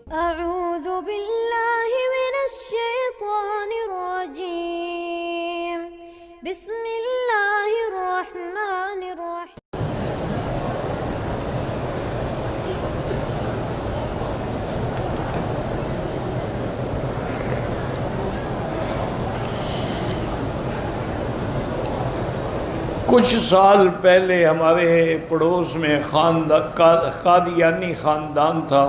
أعوذ بالله من الشيطان الرجيم بسم الله الرحمن الرحيم کچھ سال پہلے ہمارے پڑوس میں قادیانی خاندان تھا.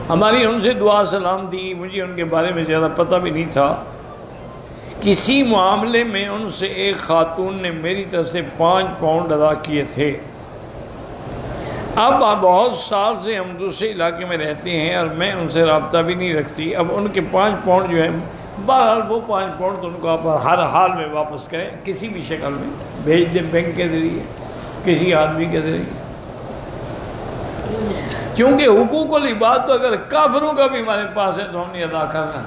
ہماری ان سے دعا سلام تھی. مجھے ان کے بارے میں زیادہ پتہ بھی نہیں تھا. کسی معاملے میں ان سے ایک خاتون نے میری طرف سے 5 پاؤنڈ ادا کیے تھے. اب بہت سال سے ہم دوسرے علاقے میں رہتے ہیں اور میں ان سے رابطہ بھی نہیں رکھتی. اب ان کے 5 پاؤنڈ جو ہے، بہرحال وہ 5 پاؤنڈ تو ان کو آپ ہر حال میں واپس کریں، کسی بھی شکل میں بھیج دیں، بینک کے ذریعے، کسی آدمی کے ذریعے. کیونکہ حقوق العباد تو اگر کافروں کا بھی ہمارے پاس ہے تو ہم نے ادا کرنا.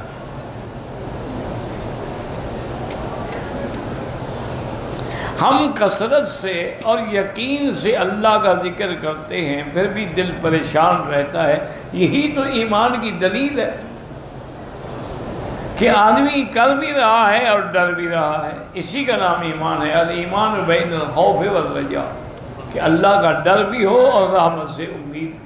ہم کثرت سے اور یقین سے اللہ کا ذکر کرتے ہیں، پھر بھی دل پریشان رہتا ہے. یہی تو ایمان کی دلیل ہے کہ آدمی کر بھی رہا ہے اور ڈر بھی رہا ہے. اسی کا نام ایمان ہے. الایمان بین الخوف والرجاء، کہ اللہ کا ڈر بھی ہو اور رحمت سے امید بھی.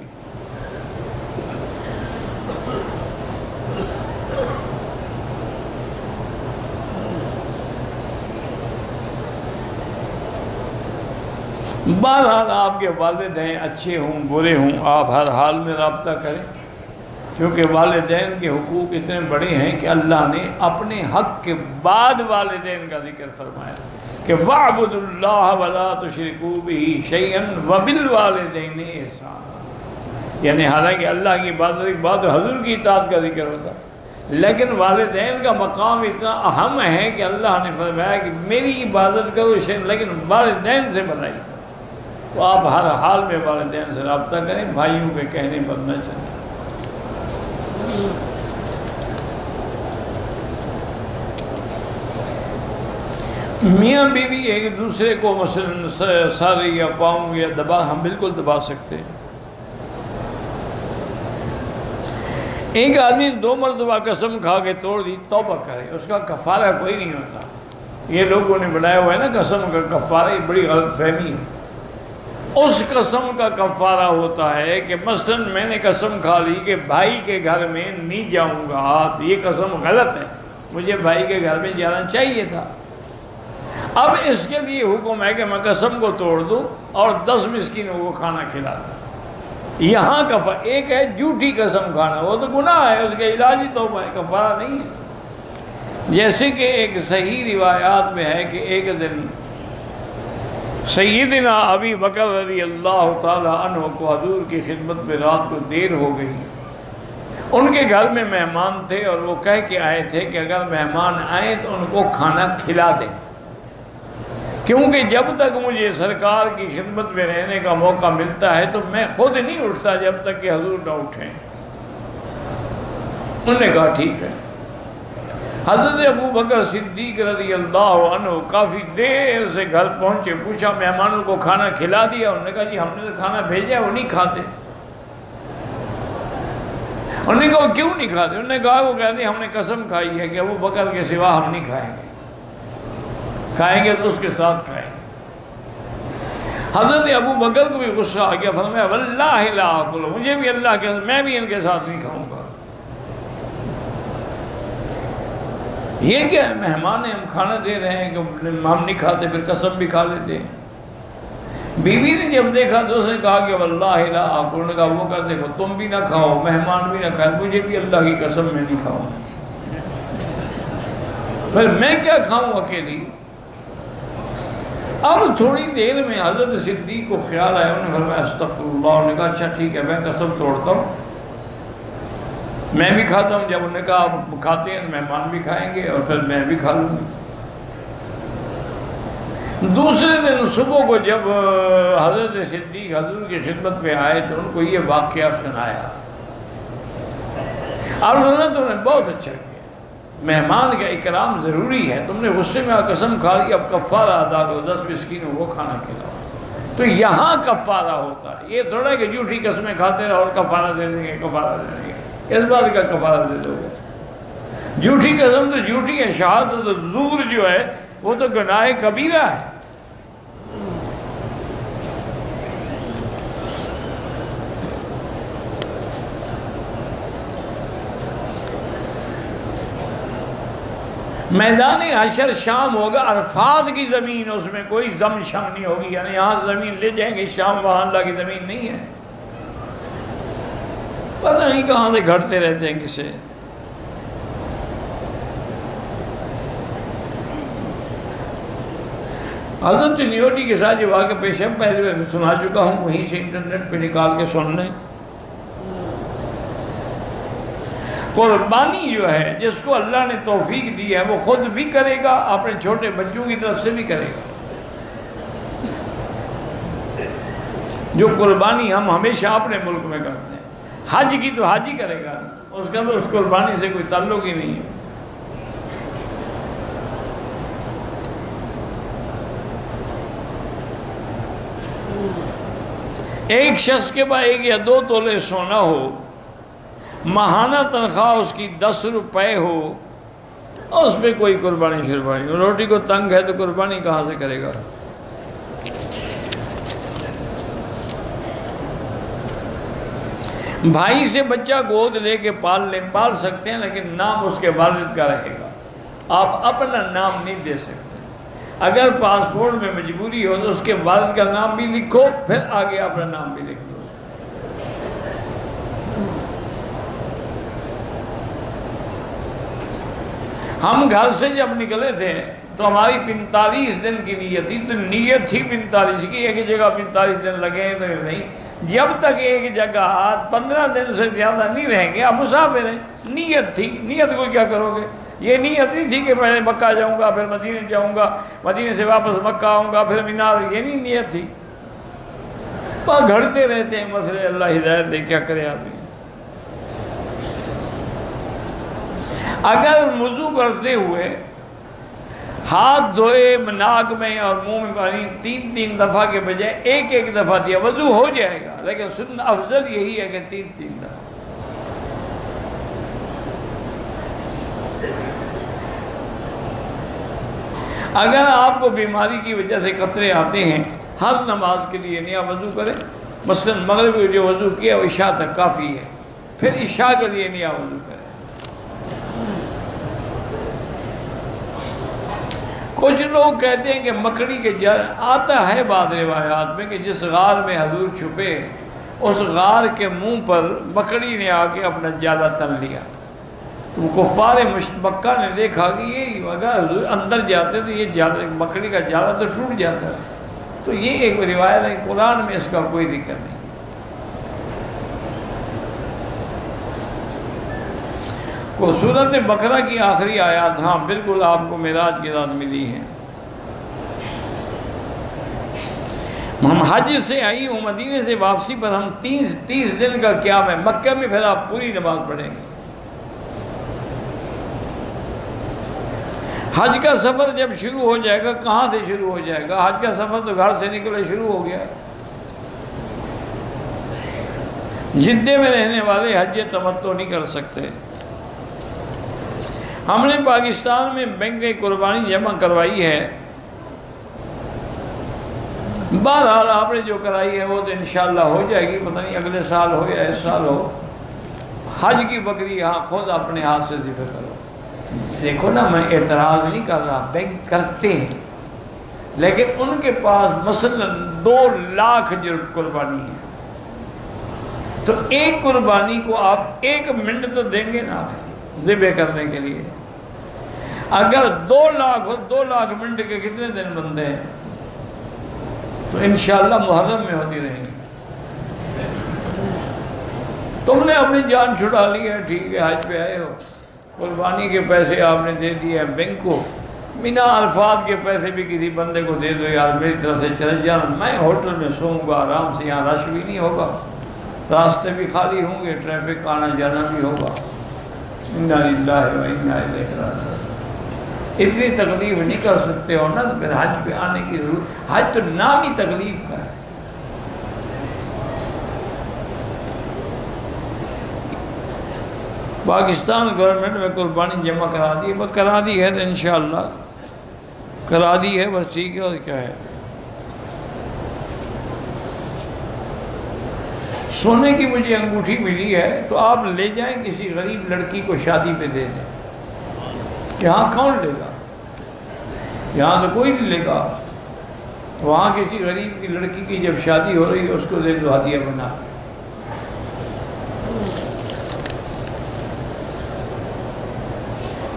بہرحال آپ کے والد ہیں، اچھے ہوں برے ہوں، آپ ہر حال میں رابطہ کریں، کیونکہ والدین کے حقوق اتنے بڑے ہیں کہ اللہ نے اپنے حق کے بعد والدین کا ذکر فرمایا کہ وَاعْبُدُوا اللَّهَ وَلَا تُشْرِكُوا بِهِ شَيْئًا وَبِالْوَالِدَيْنِ إِحْسَانًا. یعنی حالانکہ اللہ کی عبادت کے بعد حضور کی اطاعت کا ذکر ہوتا، لیکن والدین کا مقام اتنا اہم ہے کہ اللہ نے فرمایا کہ میری عبادت کرو لیکن والدین سے بنائی. تو آپ ہر حال میں والدین سے رابطہ کریں، بھائیوں کے کہنے پر نہ چلیں. میاں بیوی ایک دوسرے کو مثلا سر یا پاؤں یا ہم بالکل دبا سکتے ہیں. ایک آدمی 2 مرتبہ قسم کھا کے توڑ دی، توبہ کرے، اس کا کفارہ کوئی نہیں ہوتا. یہ لوگوں نے بنایا ہوا ہے نا قسم کا کفارہ، یہ بڑی غلط فہمی ہے. اس قسم کا کفارہ ہوتا ہے کہ مثلا میں نے قسم کھا لی کہ بھائی کے گھر میں نہیں جاؤں گا، تو یہ قسم غلط ہے، مجھے بھائی کے گھر میں جانا چاہیے تھا. اب اس کے لیے حکم ہے کہ میں قسم کو توڑ دوں اور 10 مسکینوں کو کھانا کھلا دوں. یہاں ایک ہے جھوٹی قسم کھانا، وہ تو گناہ ہے، اس کا علاج ہی توبہ ہے، کفارہ نہیں ہے. جیسے کہ ایک صحیح روایات میں ہے کہ ایک دن سیدنا ابی بکر رضی اللہ تعالی عنہ کو حضور کی خدمت میں رات کو دیر ہو گئی. ان کے گھر میں مہمان تھے اور وہ کہہ کے آئے تھے کہ اگر مہمان آئیں تو ان کو کھانا کھلا دیں، کیونکہ جب تک مجھے سرکار کی خدمت میں رہنے کا موقع ملتا ہے تو میں خود نہیں اٹھتا جب تک کہ حضور نہ اٹھیں. انہوں نے کہا ٹھیک ہے. حضرت ابو بکر صدیق رضی اللہ عنہ کافی دیر سے گھر پہنچے، پوچھا مہمانوں کو کھانا کھلا دیا؟ انہوں نے کہا جی ہم نے تو کھانا بھیجا ہے، وہ نہیں کھاتے. انہوں نے کہا وہ کیوں نہیں کھاتے؟ انہوں نے کہا وہ کہتے ہیں ہم نے قسم کھائی ہے کہ ابو بکر کے سوا ہم نہیں کھائیں گے، کھائیں گے تو اس کے ساتھ کھائیں گے. حضرت ابو بکر کو بھی غصہ آ گیا، فرمایا واللہ لا آکل، مجھے بھی اللہ کے میں بھی ان کے ساتھ نہیں کھاؤں گا. یہ کیا ہے؟ مہمان ہیں، ہم کھانا دے رہے ہیں کہ ہم نہیں کھاتے، پھر قسم بھی کھا لیتے ہیں. بیوی نے جب دیکھا تو اس نے کہا کہ واللہ لا آکل. انہوں نے کہا وہ کر دیکھو تم بھی نہ کھاؤ، مہمان بھی نہ کھائے، مجھے بھی اللہ کی قسم میں نہیں کھاؤں، پھر میں کیا کھاؤں اکیلی. اب تھوڑی دیر میں حضرت صدیق کو خیال آیا، انہوں نے فرمایا استغفر اللہ. انہوں نے کہا اچھا ٹھیک ہے میں قسم توڑتا ہوں، میں بھی کھاتا ہوں. جب انہوں نے کہا آپ کھاتے ہیں مہمان بھی کھائیں گے اور پھر میں بھی کھا لوں گی. دوسرے دن صبح کو جب حضرت صدیق حضور کی خدمت میں آئے تو ان کو یہ واقعہ سنایا. اور انہوں نے بہت اچھا کیا، مہمان کا اکرام ضروری ہے. تم نے غصے میں قسم کھا لی، اب کفارہ ادا کرو، 10 مسکینوں کو کھانا کھلاؤ. تو یہاں کفارہ ہوتا ہے، یہ تھوڑا کہ جھوٹی قسمیں کھاتے رہو اور کفارہ دے دیں گے، کفارہ دے دیں گے، اس بات کا کفارہ دے دو گے؟ جھوٹی قسم تو جھوٹی ہے، شہادت زور جو ہے وہ تو گناہ کبیرہ ہے۔ میدان حشر شام ہوگا، عرفات کی زمین، اس میں کوئی زم شم نہیں ہوگی، یعنی یہاں زمین لے جائیں گے، شام وہاں اللہ کی زمین نہیں ہے، پتہ نہیں کہاں سے گھڑتے رہتے ہیں کسے۔ حضرت نیوٹی کے ساتھ جو واقعہ پیش ہے پہلے میں سنا چکا ہوں، وہیں سے انٹرنیٹ پہ نکال کے سن لیں۔ قربانی جو ہے جس کو اللہ نے توفیق دی ہے وہ خود بھی کرے گا، اپنے چھوٹے بچوں کی طرف سے بھی کرے گا۔ جو قربانی ہم ہمیشہ اپنے ملک میں کرتے ہیں، حج کی تو حج ہی کرے گا، اس کا تو اس قربانی سے کوئی تعلق ہی نہیں ہے۔ ایک شخص کے پاس 1 یا 2 تولے سونا ہو، ماہانہ تنخواہ اس کی 10 روپے ہو، اور اس پہ کوئی قربانی شربانی، روٹی کو تنگ ہے تو قربانی کہاں سے کرے گا؟ بھائی سے بچہ گود لے کے پال سکتے ہیں، لیکن نام اس کے والد کا رہے گا، آپ اپنا نام نہیں دے سکتے۔ اگر پاسپورٹ میں مجبوری ہو تو اس کے والد کا نام بھی لکھو، پھر آگے اپنا نام بھی لکھ لو۔ ہم گھر سے جب نکلے تھے تو ہماری 45 دن کی نیت تھی، تو نیت تھی 45 کی، ایک جگہ 45 دن لگے تو نہیں، جب تک ایک جگہ 15 دن سے زیادہ نہیں رہیں گے آپ مسافر ہیں۔ نیت تھی، نیت کو کیا کرو گے؟ یہ نیت نہیں تھی کہ پہلے مکہ جاؤں گا، پھر مدینے جاؤں گا، مدینے سے واپس مکہ آؤں گا، پھر مینار، یہ نہیں نیت تھی۔ پر گھڑتے رہتے ہیں مسئلے، اللہ ہدایت دے، کیا کرے آدمی۔ اگر وضو کرتے ہوئے ہاتھ دھوئے ناک میں اور منہ میں پانی 3 دفعہ کے بجائے 1 دفعہ دیا، وضو ہو جائے گا، لیکن سنت افضل یہی ہے کہ 3 دفعہ۔ اگر آپ کو بیماری کی وجہ سے قطرے آتے ہیں، ہر نماز کے لیے نیا وضو کریں، مثلا مغرب کو جو وضو کیا وہ عشاء تک کافی ہے، پھر عشاء کے لیے نیا وضو کریں۔ کچھ لوگ کہتے ہیں کہ مکڑی کے جال، آتا ہے بعض روایات میں کہ جس غار میں حضور چھپے اس غار کے منہ پر مکڑی نے آ کے اپنا جالا تن لیا، تو کفار مکہ نے دیکھا کہ یہ اگر حضور اندر جاتے تو یہ جالا، مکڑی کا جالا تو ٹوٹ جاتا ہے، تو یہ ایک روایت ہے، قرآن میں اس کا کوئی ذکر نہیں۔ کو سورت بقرہ کی آخری آیات، ہاں بالکل آپ کو معراج کی رات ملی ہے۔ ہم حج سے آئی ہوں، مدینے سے واپسی پر ہم 30 دن کا قیام ہے مکہ میں، پھر آپ پوری نماز پڑھیں گے۔ حج کا سفر جب شروع ہو جائے گا، کہاں سے شروع ہو جائے گا؟ حج کا سفر تو گھر سے نکلے شروع ہو گیا۔ جدے میں رہنے والے حج تمتع نہیں کر سکتے۔ ہم نے پاکستان میں بینک کی قربانی جمع کروائی ہے، بہرحال آپ نے جو کرائی ہے وہ تو انشاءاللہ ہو جائے گی، پتہ نہیں اگلے سال ہو یا اس سال ہو۔ حج کی بکری یہاں خود اپنے ہاتھ سے ذبح کرو۔ دیکھو نا، میں اعتراض نہیں کر رہا، بینک کرتے ہیں، لیکن ان کے پاس مثلا 2 لاکھ جو قربانی ہے، تو ایک قربانی کو آپ 1 منٹ تو دیں گے نا ذبح کرنے کے لیے۔ اگر 2 لاکھ ہو، 2 لاکھ منٹ کے کتنے دن بنتے ہیں؟ تو انشاءاللہ محرم میں ہوتی رہیں گی۔ تم نے اپنی جان چھڑا لی ہے، ٹھیک ہے، حج پہ آئے ہو، قربانی کے پیسے آپ نے دے دیے ہیں بینک کو، مینا عرفات کے پیسے بھی کسی بندے کو دے دو، یار میری طرف سے چلے جانا، میں ہوٹل میں سوؤں گا آرام سے، یہاں رش بھی نہیں ہوگا، راستے بھی خالی ہوں گے، ٹریفک آنا جانا بھی ہوگا۔ انا للہ و انا الیہ راجعون۔ اتنی تکلیف نہیں کر سکتے ہو نا، تو پھر حج پہ آنے کی ضرورت، حج تو نام ہی تکلیف کا ہے۔ پاکستان گورنمنٹ میں قربانی جمع کرا دی، بس کرا دی ہے تو انشاءاللہ کرا دی ہے، بس ٹھیک ہے، اور کیا ہے۔ سونے کی مجھے انگوٹھی ملی ہے، تو آپ لے جائیں کسی غریب لڑکی کو شادی پہ دے دیں۔ یہاں کون لے گا؟ یہاں تو کوئی نہیں لے گا۔ وہاں کسی غریب کی لڑکی کی جب شادی ہو رہی ہے اس کو دے دو ہدیہ بنا۔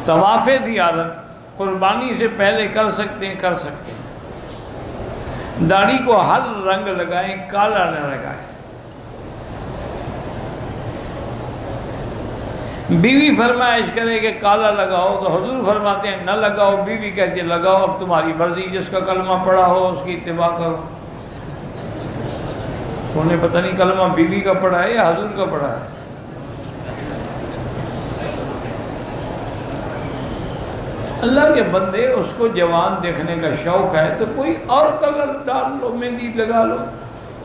طواف زیارت قربانی سے پہلے کر سکتے ہیں، کر سکتے ہیں۔ داڑھی کو ہر رنگ لگائیں، کالا نہ لگائیں۔ بیوی فرمائش کرے کہ کالا لگاؤ تو حضور فرماتے ہیں نہ لگاؤ، بیوی کہتے ہیں لگاؤ، اب تمہاری مرضی، جس کا کلمہ پڑھا ہو اس کی اتباع کرو۔ تو انہیں پتہ نہیں کلمہ بیوی کا پڑھا ہے یا حضور کا پڑھا ہے۔ اللہ کے بندے، اس کو جوان دیکھنے کا شوق ہے تو کوئی اور کلر ڈال لو، مہندی لگا لو،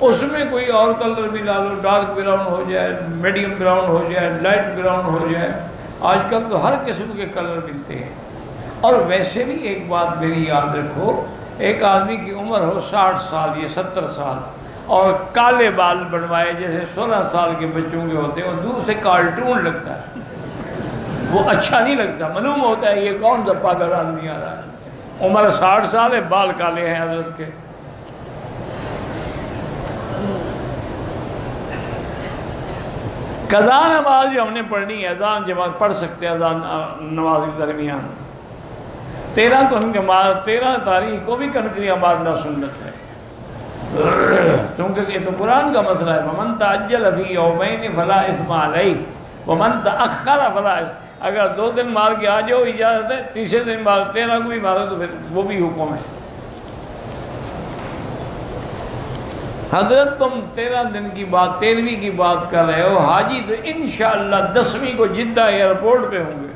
اس میں کوئی اور کلر ملا لو، ڈارک براؤن ہو جائے، میڈیم براؤن ہو جائے، لائٹ براؤن ہو جائے۔ آج کل تو ہر قسم کے کلر ملتے ہیں۔ اور ویسے بھی ایک بات میری یاد رکھو، ایک آدمی کی عمر ہو 60 سال یا 70 سال اور کالے بال بنوائے جیسے 16 سال کے بچوں کے ہوتے ہیں، اور دور سے کارٹون لگتا ہے، وہ اچھا نہیں لگتا، معلوم ہوتا ہے یہ کون سا پاگل آدمی آ رہا ہے۔ عمر 60 سال ہے، بال کالے ہیں حضرت کے۔ قضا نماز جو ہم نے پڑھنی ہے، اذان جماعت پڑھ سکتے ہیں، اذان نماز کے درمیان 13 تاریخ کو بھی کنکریاں مارنا سنت ہے، کیونکہ یہ تو قرآن کا مسئلہ ہے۔ وَمَن تَعَجَّلَ فِي يَوْمَيْنِ فَلَا إِثْمَ عَلَيْهِ وَمَن تَأَخَّرَ فَلَا إِثْمَ۔ اگر 2 دن مار کے آ جاؤ اجازت ہے، تیسرے دن مار 13 کو بھی مارو تو پھر وہ بھی حکم ہے۔ حضرت تم 13 دن کی بات، 13ویں کی بات کر رہے ہو، حاجی تو انشاءاللہ 10ویں کو جدہ ایئرپورٹ پہ ہوں گے۔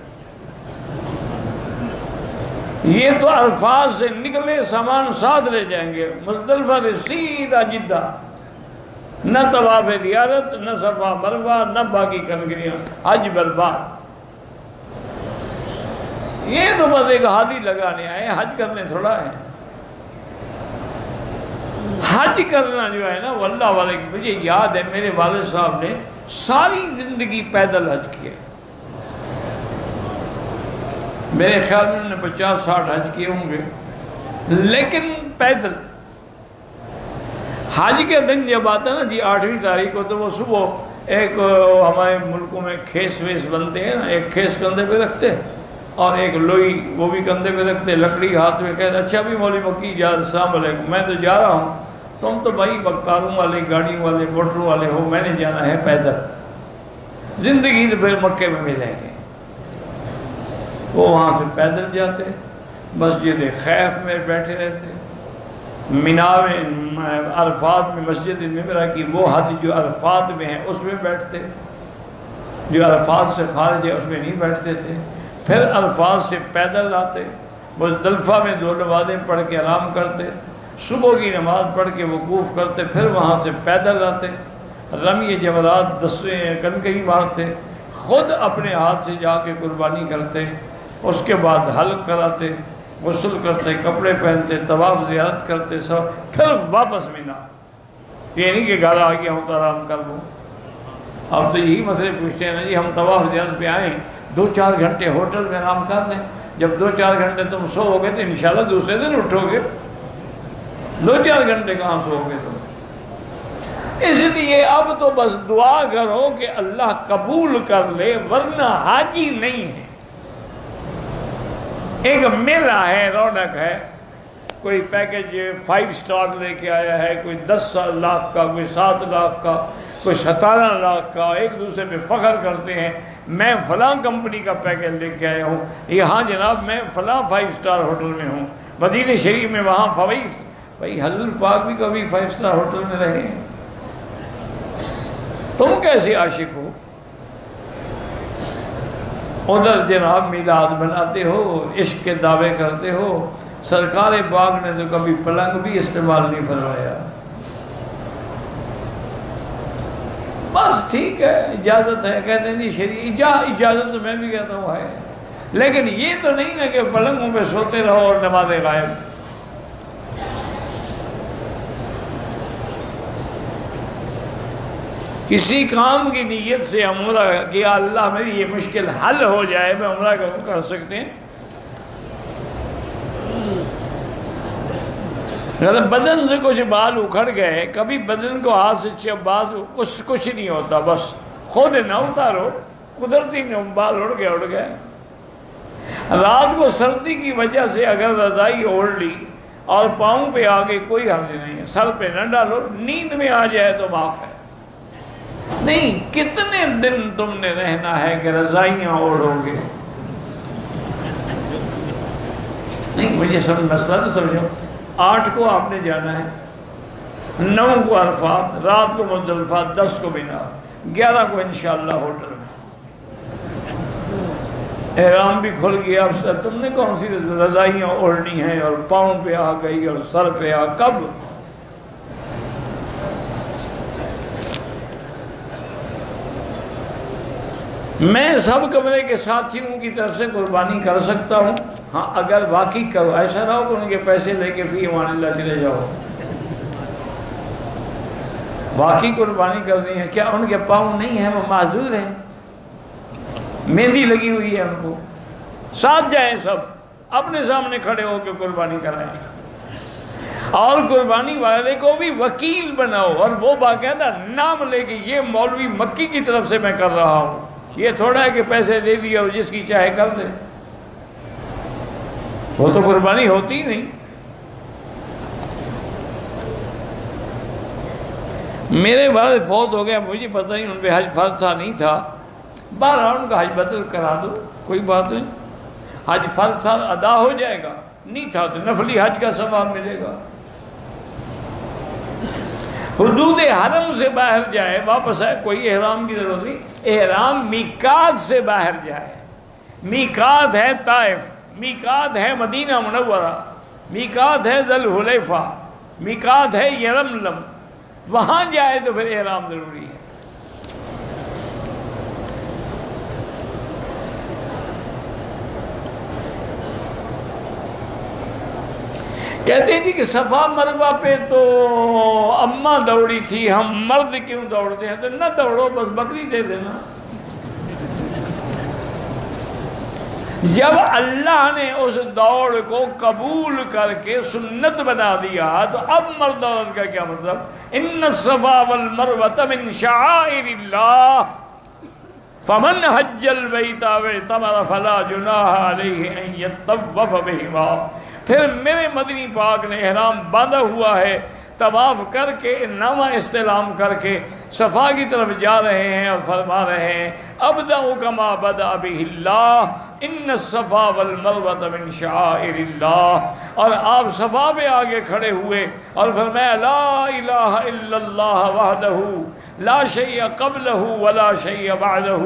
یہ تو الفاظ سے نکلے سامان ساتھ لے جائیں گے، مزدلفہ سے سیدھا جدہ، نہ طواف زیارت، نہ صفا مروہ، نہ باقی کنکریاں، حج برباد۔ یہ تو بس ایک ہاتھی لگانے آئے، حج کرنے تھوڑا ہے۔ حج کرنا جو ہے نا، واللہ والے، مجھے یاد ہے میرے والد صاحب نے ساری زندگی پیدل حج کیا۔ میرے خیال میں انہوں نے 50-60 حج کیے ہوں گے، لیکن پیدل۔ حج کے دن جب آتا نا جی 8ویں تاریخ کو، تو وہ صبح ایک ہمارے ملکوں میں کھیس ویس بنتے ہیں نا، ایک کھیس کندھے پہ رکھتے اور ایک لوئی وہ بھی کندھے پہ رکھتے، لکڑی ہاتھ میں، کہتے اچھا بھی مولوی مکی جا، السلام علیکم، میں تو جا رہا ہوں، تم تو بھائی کاروں والے، گاڑیوں والے، موٹروں والے ہو، میں نے جانا ہے پیدل، زندگی تو پھر مکے میں ملیں گے۔ وہ وہاں سے پیدل جاتے، مسجد خیف میں بیٹھے رہتے، مینا میں، عرفات میں مسجد نمرہ کی وہ حد جو عرفات میں ہے اس میں بیٹھتے، جو عرفات سے خارج ہے اس میں نہیں بیٹھتے تھے۔ پھر عرفات سے پیدل آتے، مزدلفہ میں 2 نمازیں پڑھ کے آرام کرتے، صبح کی نماز پڑھ کے وقوف کرتے، پھر وہاں سے پیدل آتے، رمی جمرات 10ویں کنکری مارتے، خود اپنے ہاتھ سے جا کے قربانی کرتے، اس کے بعد حلق کراتے، غسل کرتے، کپڑے پہنتے، طواف زیارت کرتے، سب پھر واپس مینا۔ یہ نہیں کہ گھر آ گیا ہوں تو آرام کر لوں۔ اب تو یہی مسئلے پوچھتے ہیں نا جی، ہم طواف زیارت پہ آئیں، 2-4 گھنٹے ہوٹل میں آرام کر لیں، جب 2-4 گھنٹے تم سو ہو گے تو انشاءاللہ دوسرے دن اٹھو گے، 2-4 گھنٹے کہاں سو گے تم؟ اس لیے اب تو بس دعا کرو کہ اللہ قبول کر لے، ورنہ حاجی نہیں ہے۔ ایک میلہ ہے، رونق ہے، کوئی پیکج 5 سٹار لے کے آیا ہے، کوئی 10 لاکھ کا، کوئی 7 لاکھ کا، کوئی 17 لاکھ کا، ایک دوسرے پہ فخر کرتے ہیں میں فلاں کمپنی کا پیکج لے کے آیا ہوں، یہ ہاں جناب میں فلاں 5 سٹار ہوٹل میں ہوں، مدینہ شریف میں وہاں بھائی حضور پاک بھی کبھی 5 سٹار ہوٹل میں رہے ہیں، تم کیسے عاشق ہو؟ ادھر جناب میلاد بناتے ہو، عشق کے دعوے کرتے ہو، سرکار پاک نے تو کبھی پلنگ بھی استعمال نہیں فرمایا۔ بس ٹھیک ہے اجازت ہے، کہتے ہیں جی شریع اجازت تو میں بھی کہتا ہوں ہے، لیکن یہ تو نہیں نا کہ پلنگوں پہ سوتے رہو اور نماز غائب۔ کسی کام کی نیت سے عمرہ کیا، اللہ میری یہ مشکل حل ہو جائے میں عمرہ کر سکتے ہیں۔ اگر بدن سے کچھ بال اکھڑ گئے، کبھی بدن کو ہاتھ سے بال کچھ نہیں ہوتا، بس خود نہ اتارو، قدرتی بال اڑ گئے۔ رات کو سردی کی وجہ سے اگر رضائی اوڑھ لی اور پاؤں پہ آگے کوئی حرج نہیں ہے، سر پہ نہ ڈالو، نیند میں آ جائے تو معاف ہے۔ نہیں، کتنے دن تم نے رہنا ہے کہ رضائیاں اوڑھو گے؟ نہیں، مجھے مسئلہ تو سمجھو۔ 8 کو آپ نے جانا ہے، 9 کو عرفات، رات کو مزدلفہ، 10 کو مینا، 11 کو انشاءاللہ ہوٹل میں۔ احرام بھی کھل گیا، اب سر تم نے کون سی رضائیاں اوڑھنی ہیں اور پاؤں پہ آ گئی اور سر پہ آ، کب؟ میں سب کمرے کے ساتھیوں کی طرف سے قربانی کر سکتا ہوں، ہاں اگر واقعی کرو، ایسا نہ ہو کہ ان کے پیسے لے کے فی امان اللہ چلے جاؤ۔ واقعی قربانی کرنی ہے، کیا ان کے پاؤں نہیں ہیں، وہ معذور ہیں، مہندی لگی ہوئی ہے ان کو، ساتھ جائیں سب، اپنے سامنے کھڑے ہو کے قربانی کرائیں، اور قربانی والے کو بھی وکیل بناؤ، اور وہ باقاعدہ نام لے کے یہ مولوی مکی کی طرف سے میں کر رہا ہوں، یہ تھوڑا ہے کہ پیسے دے دیے اور جس کی چاہے کر دے، وہ تو قربانی ہوتی نہیں۔ میرے والد فوت ہو گیا، مجھے پتہ نہیں ان پہ حج فرض تھا نہیں تھا، بہرحال ان کا حج بدل کرا دو، کوئی بات نہیں، حج فرض تھا ادا ہو جائے گا، نہیں تھا تو نفلی حج کا ثواب ملے گا۔ حدود حرم سے باہر جائے، واپس آئے، کوئی احرام کی ضرورت نہیں، احرام میقات سے باہر جائے۔ میقات ہے طائف، میقات ہے مدینہ منورہ، میقات ہے ذی الحلیفہ، میقات ہے یرملم، وہاں جائے تو پھر احرام ضروری ہے۔ کہتے ہیں جی کہ صفا مروہ پہ تو اماں دوڑی تھی، ہم مرد کیوں دوڑتے ہیں؟ تو نہ دوڑو، بس بکری دے دینا۔ جب اللہ نے اس دوڑ کو قبول کر کے سنت بنا دیا تو اب مرد عورت کا کیا مطلب؟ ان الصفا والمروۃ من شعائر اللہ فمن حج البیت او اعتمر فلا جناح علیہ ان یطوف بہما۔ پھر میرے مدنی پاک نے احرام باندھا ہوا ہے، طواف کر کے نامہ استلام کر کے صفا کی طرف جا رہے ہیں اور فرما رہے ہیں ابدأ کما بدأ بہ اللہ ان الصفا والمروۃ من شعائر اللہ، اور آپ صفا پہ آگے کھڑے ہوئے اور فرمایا لا الہ الا اللہ وحدہ لا شیء قبلہ ولا شیء بعدہ،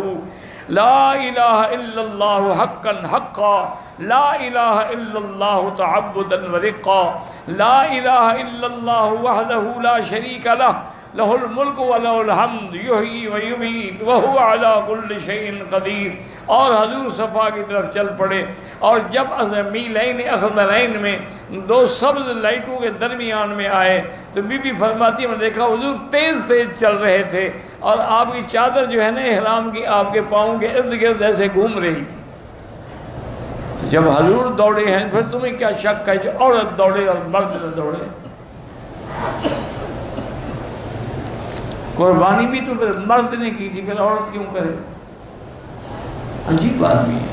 لا الہ الا اللہ حقا حقا، لا الہ الا اللہ تعبدا ورقا، لا الہ الا اللہ وحدہ لا شریک لہ، لہ الملک ولہ الحمد یحیی ویمیت وہو علی کل شیء قدیر۔ اور حضور صفا کی طرف چل پڑے، اور جب میلین اخضرین میں دو سبز لائٹوں کے درمیان میں آئے تو بی بی فرماتی میں دیکھا حضور تیز تیز چل رہے تھے اور آپ کی چادر جو ہے نا احرام کی آپ کے پاؤں کے ارد گرد ایسے گھوم رہی تھی۔ تو جب حضور دوڑے ہیں پھر تمہیں کیا شک ہے جو عورت دوڑے اور مرد نہ دوڑے؟ قربانی بھی تو پھر مرد نے کی تھی، پھر عورت کیوں کرے؟ عجیب بات بھی ہے۔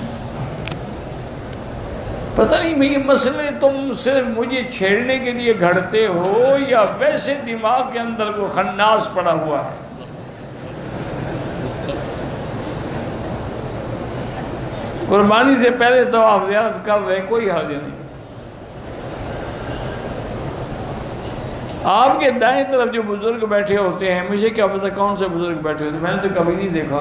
پتہ نہیں میں یہ مسئلے تم صرف مجھے چھیڑنے کے لیے گھڑتے ہو یا ویسے دماغ کے اندر کوئی خناس پڑا ہوا ہے۔ قربانی سے پہلے تو آپ زیارت کر رہے، کوئی حرج نہیں۔ آپ کے دائیں طرف جو بزرگ بیٹھے ہوتے ہیں، مجھے کیا پتہ کون سے بزرگ بیٹھے ہوتے ہیں، میں نے تو کبھی نہیں دیکھا،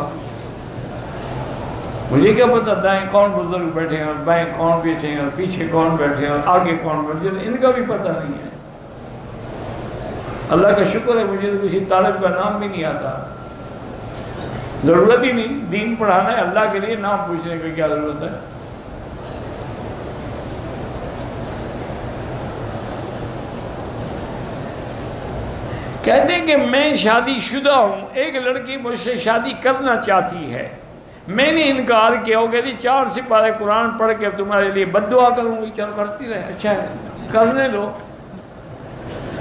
مجھے کیا پتہ دائیں کون بزرگ بیٹھے ہیں اور بائیں کون بیٹھے ہیں اور پیچھے کون بیٹھے ہیں اور آگے کون بیٹھے ہیں، ان کا بھی پتہ نہیں ہے۔ اللہ کا شکر ہے مجھے تو کسی طالب کا نام بھی نہیں آتا، ضرورت ہی نہیں، دین پڑھانا ہے اللہ کے لیے، نام پوچھنے کی کیا ضرورت ہے؟ کہتے ہیں کہ میں شادی شدہ ہوں، ایک لڑکی مجھ سے شادی کرنا چاہتی ہے، میں نے انکار کیا، وہ کہتی 4 سپارے قرآن پڑھ کے تمہارے لیے بد دعا کروں گی۔ چلو کرتی رہے، اچھا ہے، کرنے دو۔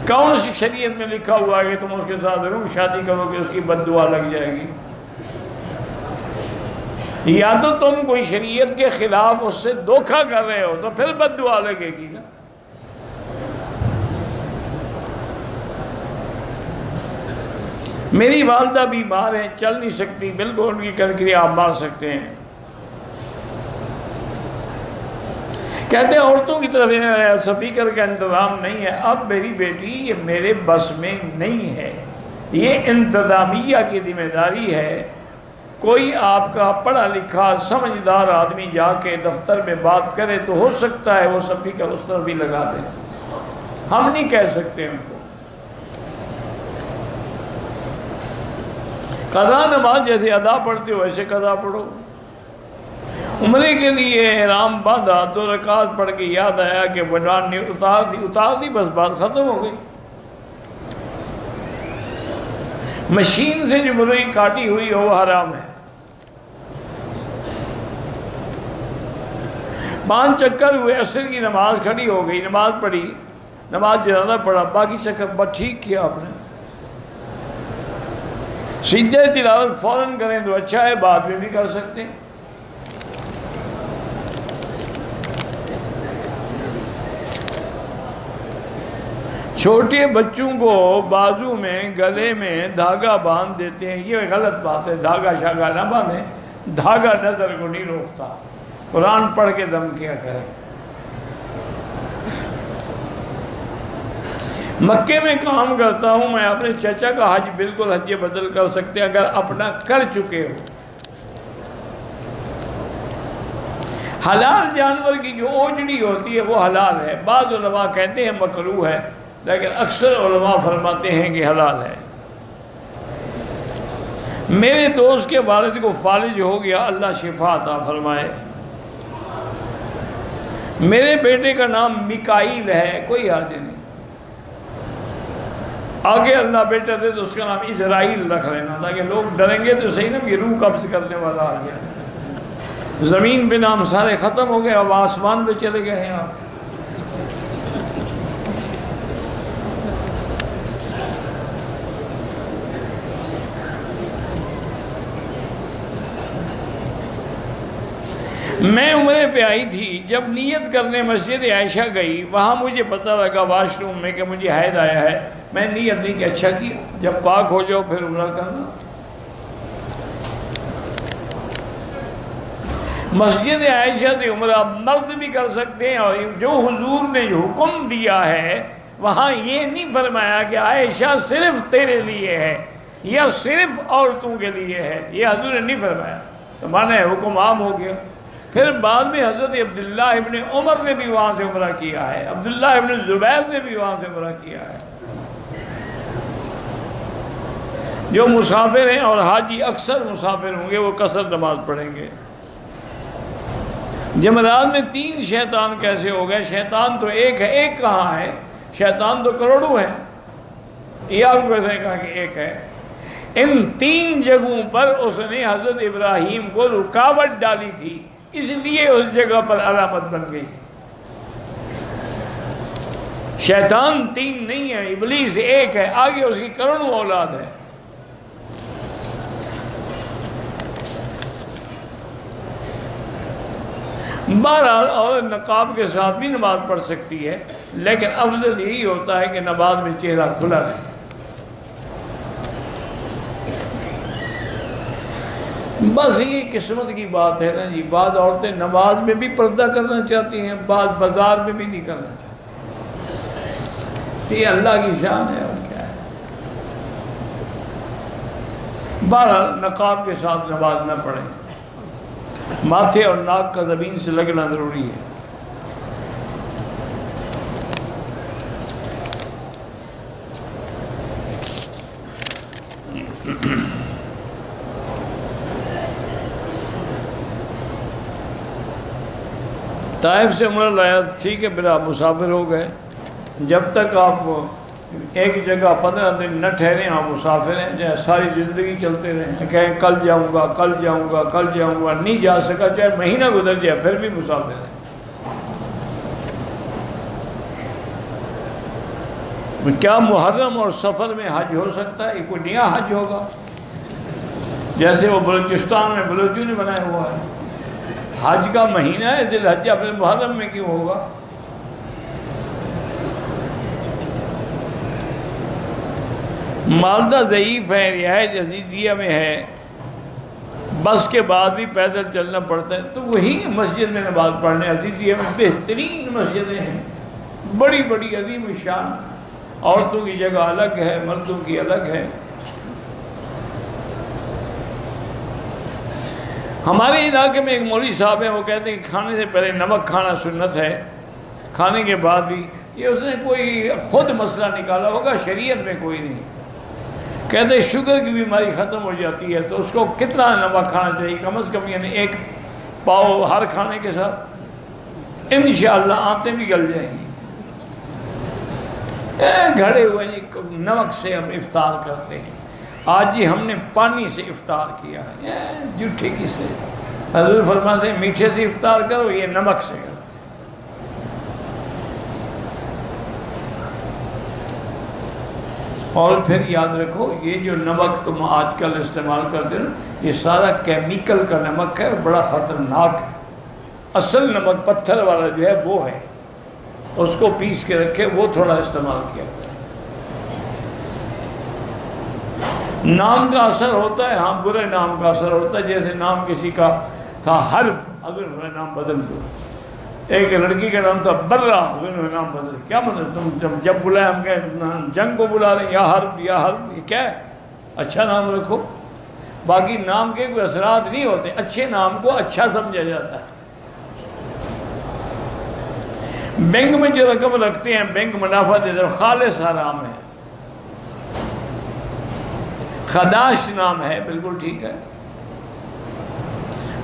کون سی شریعت میں لکھا ہوا ہے کہ تم اس کے ساتھ ضرور شادی کرو گے اس کی بد دعا لگ جائے گی؟ یا تو تم کوئی شریعت کے خلاف اس سے دھوکہ کر رہے ہو تو پھر بد دعا لگے گی نا۔ میری والدہ بیمار ہیں، چل نہیں سکتی، بالکل ان کی کنکری آپ مار سکتے ہیں۔ کہتے ہیں عورتوں کی طرف سپیکر کا انتظام نہیں ہے۔ اب میری بیٹی یہ میرے بس میں نہیں ہے، یہ انتظامیہ کی ذمہ داری ہے۔ کوئی آپ کا پڑھا لکھا سمجھدار آدمی جا کے دفتر میں بات کرے تو ہو سکتا ہے وہ سپیکر اس طرف بھی لگا دیں، ہم نہیں کہہ سکتے ان کو۔ قضا نماز جیسے ادا پڑھتے ہو ایسے قضا پڑھو۔ عمرے کے لیے احرام باندھا، 2 رکعت پڑھ کے یاد آیا کہ بنان نے اتار دی، بس بات ختم ہو گئی۔ مشین سے جو مرغی کاٹی ہوئی ہو وہ حرام ہے۔ 5 چکر ہوئے، عصر کی نماز کھڑی ہو گئی، نماز پڑھی، نماز جنازہ پڑھا، باقی چکر بس ٹھیک کیا آپ نے۔ سجدہ تلاوت فوراً کریں تو اچھا ہے، بعد میں بھی کر سکتے ہیں۔ چھوٹے بچوں کو بازو میں گلے میں دھاگا باندھ دیتے ہیں، یہ غلط بات ہے، دھاگا شاگا نہ باندھیں، دھاگا نظر کو نہیں روکتا، قرآن پڑھ کے دم کیا کریں۔ مکے میں کام کرتا ہوں میں، اپنے چچا کا حج بالکل حج بدل کر سکتے اگر اپنا کر چکے ہو۔ حلال جانور کی جو اوجڑی ہوتی ہے وہ حلال ہے، بعض علماء کہتے ہیں مکروہ ہے، لیکن اکثر علماء فرماتے ہیں کہ حلال ہے۔ میرے دوست کے والد کو فالج ہو گیا، اللہ شفا عطا فرمائے۔ میرے بیٹے کا نام میکائیل ہے، کوئی حرج نہیں، آگے اللہ بیٹا دے تو اس کا نام اسرائیل رکھ لینا، تاکہ لوگ ڈریں گے تو صحیح نا یہ روح قبض کرنے والا آ گیا۔ زمین پہ نام سارے ختم ہو گئے، اب آسمان پہ چلے گئے ہیں آپ۔ میں عمرے پہ آئی تھی، جب نیت کرنے مسجد عائشہ گئی، وہاں مجھے پتہ لگا واش روم میں کہ مجھے حیض آیا ہے۔ میں نیت نہیں کہ اچھا کیا، جب پاک ہو جاؤ پھر عمرہ کرنا۔ مسجد عائشہ سے عمرہ مرد بھی کر سکتے ہیں، اور جو حضور نے جو حکم دیا ہے وہاں یہ نہیں فرمایا کہ عائشہ صرف تیرے لیے ہے یا صرف عورتوں کے لیے ہے، یہ حضور نے نہیں فرمایا، تو مانا ہے حکم عام ہو گیا۔ پھر بعد میں حضرت عبداللہ ابن عمر نے بھی وہاں سے عمرہ کیا ہے، عبداللہ ابن زبیر نے بھی وہاں سے عمرہ کیا ہے۔ جو مسافر ہیں، اور حاجی اکثر مسافر ہوں گے، وہ قصر نماز پڑھیں گے۔ جمعرات میں 3 شیطان کیسے ہو گئے؟ شیطان تو ایک ہے، ایک کہاں ہے؟ شیطان تو کروڑوں ہے، یہ آپ کو کیسے کہا کہ ایک ہے؟ ان 3 جگہوں پر اس نے حضرت ابراہیم کو رکاوٹ ڈالی تھی، اس لیے اس جگہ پر علامت بن گئی۔ شیطان 3 نہیں ہے، ابلیس ایک ہے، آگے اس کی کروڑوں اولاد ہے۔ بہرحال عورت نقاب کے ساتھ بھی نماز پڑھ سکتی ہے، لیکن افضل یہی ہوتا ہے کہ نماز میں چہرہ کھلا رہے۔ بس یہ قسمت کی بات ہے نا جی، بعض عورتیں نماز میں بھی پردہ کرنا چاہتی ہیں، بعض بازار میں بھی نہیں کرنا چاہتی، یہ اللہ کی شان ہے، اور کیا ہے۔ بہرحال نقاب کے ساتھ نماز نہ پڑھیں، ماتھے اور ناک کا زمین سے لگنا ضروری ہے۔ طائف سے عمرہ لایا، ٹھیک ہے، پھر آپ مسافر ہو گئے، جب تک آپ ایک جگہ 15 دن نہ ٹھہریں آپ مسافر ہیں، چاہے ساری زندگی چلتے رہیں، کہیں کل جاؤں گا کل جاؤں گا کل جاؤں گا، نہیں جا سکا، چاہے مہینہ گزر جائے پھر بھی مسافر ہیں۔ کیا محرم اور سفر میں حج ہو سکتا ہے؟ یہ کوئی نیا حج ہوگا؟ جیسے وہ بلوچستان میں بلوچوں نے بنایا ہوا ہے، حج کا مہینہ ہے ذی الحجہ، پھر محرم میں کیوں ہوگا؟ مالدہ ضعیف ہے، رہائش عزیزیہ میں ہے، بس کے بعد بھی پیدل چلنا پڑتا ہے، تو وہی مسجد میں نماز پڑھنے، عزیزیہ میں بہترین مسجدیں ہیں، بڑی بڑی عظیم الشان، عورتوں کی جگہ الگ ہے، مردوں کی الگ ہے۔ ہمارے علاقے میں ایک مولوی صاحب ہیں، وہ کہتے ہیں کہ کھانے سے پہلے نمک کھانا سنت ہے، کھانے کے بعد بھی۔ یہ اس نے کوئی خود مسئلہ نکالا ہوگا، شریعت میں کوئی نہیں۔ کہتے ہیں شوگر کی بیماری ختم ہو جاتی ہے تو اس کو کتنا نمک کھانا چاہیے؟ کم از کم یعنی 1 پاؤ ہر کھانے کے ساتھ، انشاءاللہ آنتیں بھی گل جائیں گی۔ گھڑے ہوئے نمک سے ہم افطار کرتے ہیں، آج ہی ہم نے پانی سے افطار کیا ہے، جھوٹے کی سے۔ حضور فرماتے ہیں میٹھے سے افطار کرو، یہ نمک سے کرو۔ اور پھر یاد رکھو، یہ جو نمک تم آج کل استعمال کرتے ہو، یہ سارا کیمیکل کا نمک ہے اور بڑا خطرناک ہے۔ اصل نمک پتھر والا جو ہے وہ ہے، اس کو پیس کے رکھے، وہ تھوڑا استعمال کیا کریں۔ نام کا اثر ہوتا ہے، ہاں برے نام کا اثر ہوتا ہے، جیسے نام کسی کا تھا حرب، اگر انہوں نے نام بدل دو۔ ایک لڑکی کا نام تھا برہ، انہوں نے نام بدل، کیا مطلب؟ تم جب بلائے ہم کہیں جنگ کو بلا رہے ہیں، یا حرب یا حرب، یہ کیا ہے؟ اچھا نام رکھو۔ باقی نام کے کوئی اثرات نہیں ہوتے، اچھے نام کو اچھا سمجھا جاتا ہے۔ بینک میں جو رقم رکھتے ہیں، بینک منافع دیتے ہیں، خالص حرام ہے۔ خداش نام ہے، بالکل ٹھیک ہے۔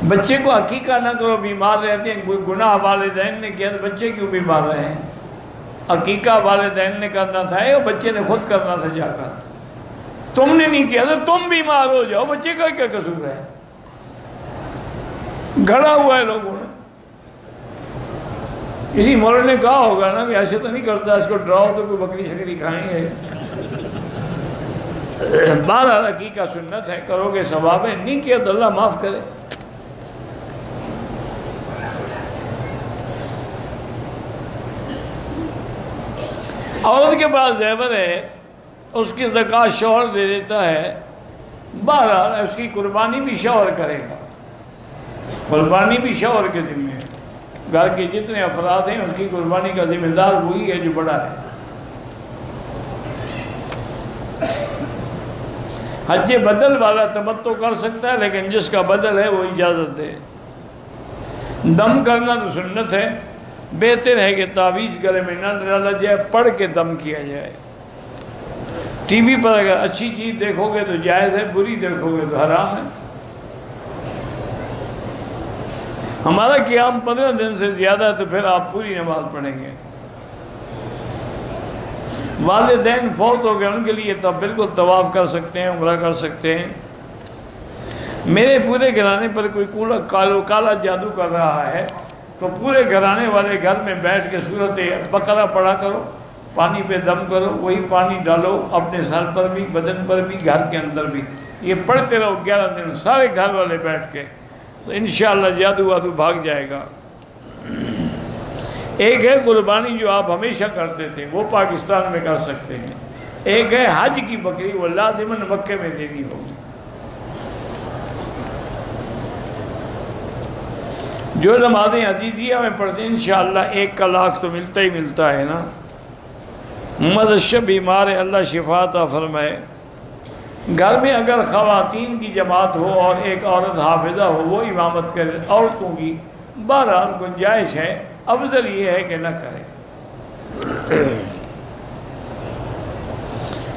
بچے کو عقیقہ نہ کرو، بیمار رہتے ہیں، کوئی گناہ والدین نے کیا تو بچے کیوں بیمار رہے ہیں؟ عقیقہ والدین نے کرنا تھا، یا بچے نے خود کرنا تھا جا کر؟ تم نے نہیں کیا تو تم بیمار ہو جاؤ، بچے کا کیا قصور ہے؟ گھڑا ہوا ہے لوگوں نے۔ اسی مولانا نے کہا ہوگا نا کہ ایسے تو نہیں کرتا، اس کو ڈراؤ تو کوئی بکری شکری کھائیں گے۔ بہرحال عقیقہ سنت ہے، کرو گے ثواب ہے، نہیں کیا تو اللہ معاف کرے۔ عورت کے پاس زیور ہے، اس کی زکوٰۃ شوہر دے دیتا ہے، بہرحال اس کی قربانی بھی شوہر کرے گا، قربانی بھی شوہر کے ذمہ ہے۔ گھر کے جتنے افراد ہیں اس کی قربانی کا ذمہ دار وہی ہے جو بڑا ہے۔ حج بدل والا تمتع کر سکتا ہے، لیکن جس کا بدل ہے وہ اجازت دے۔ دم کرنا تو سنت ہے، بہتر ہے کہ تعویذ گلے میں نہ ڈالا جائے، پڑھ کے دم کیا جائے۔ ٹی وی پر اگر اچھی چیز دیکھو گے تو جائز ہے، بری دیکھو گے تو حرام ہے۔ ہمارا قیام 15 دن سے زیادہ ہے تو پھر آپ پوری نماز پڑھیں گے۔ والدین فوت ہو گئے، ان کے لیے تو بالکل طواف کر سکتے ہیں، عمرہ کر سکتے ہیں۔ میرے پورے گھرانے پر کوئی کالا جادو کر رہا ہے تو پورے گھرانے والے گھر میں بیٹھ کے سورۃ بقرہ پڑھا کرو، پانی پہ دم کرو، وہی پانی ڈالو اپنے سر پر بھی، بدن پر بھی، گھر کے اندر بھی، یہ پڑھتے رہو 11 دن سارے گھر والے بیٹھ کے، تو انشاءاللہ جادو وادو بھاگ جائے گا۔ ایک ہے قربانی جو آپ ہمیشہ کرتے تھے، وہ پاکستان میں کر سکتے ہیں۔ ایک ہے حج کی بکری، وہ لازماً مکے میں دینی ہوگی۔ جو نمازیں عزیزیہ میں پڑھتے ہیں انشاءاللہ 1 کا لاکھ تو ملتا ہی ملتا ہے نا۔ مدشہ بیمار ہے، اللہ شفا عطا فرمائے۔ گھر میں اگر خواتین کی جماعت ہو اور ایک عورت حافظہ ہو، وہ امامت کرے عورتوں کی، بہرحال گنجائش ہے، افضل یہ ہے کہ نہ کرے۔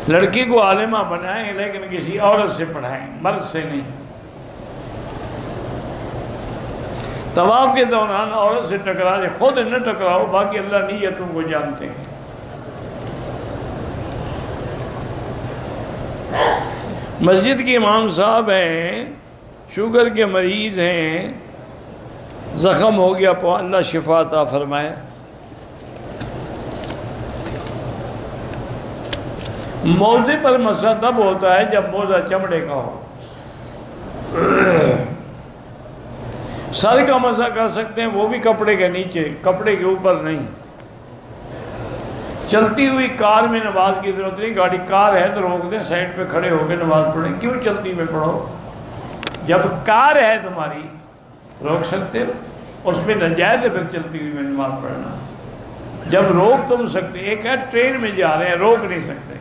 لڑکی کو عالمہ بنائیں لیکن کسی عورت سے پڑھائیں، مرد سے نہیں۔ طواف کے دوران عورت سے ٹکرا جائے، خود نہ ٹکراؤ، باقی اللہ نیتوں کو جانتے ہیں۔ مسجد کے امام صاحب ہیں، شوگر کے مریض ہیں، زخم ہو گیا، اللہ شفا عطا فرمائے۔ موزے پر مسح تب ہوتا ہے جب موزہ چمڑے کا ہو۔ سر کا مسح کر سکتے ہیں، وہ بھی کپڑے کے نیچے، کپڑے کے اوپر نہیں۔ چلتی ہوئی کار میں نماز کی ضرورت نہیں، گاڑی کار ہے تو روک دیں، سائڈ پہ کھڑے ہو کے نماز پڑھیں، کیوں چلتی میں پڑھو؟ جب کار ہے تمہاری روک سکتے ہو، اس میں ناجائز ہے پھر چلتی ہوئی میں نماز پڑھنا۔ جب روک تم سکتے، ایک ہے ٹرین میں جا رہے ہیں روک نہیں سکتے،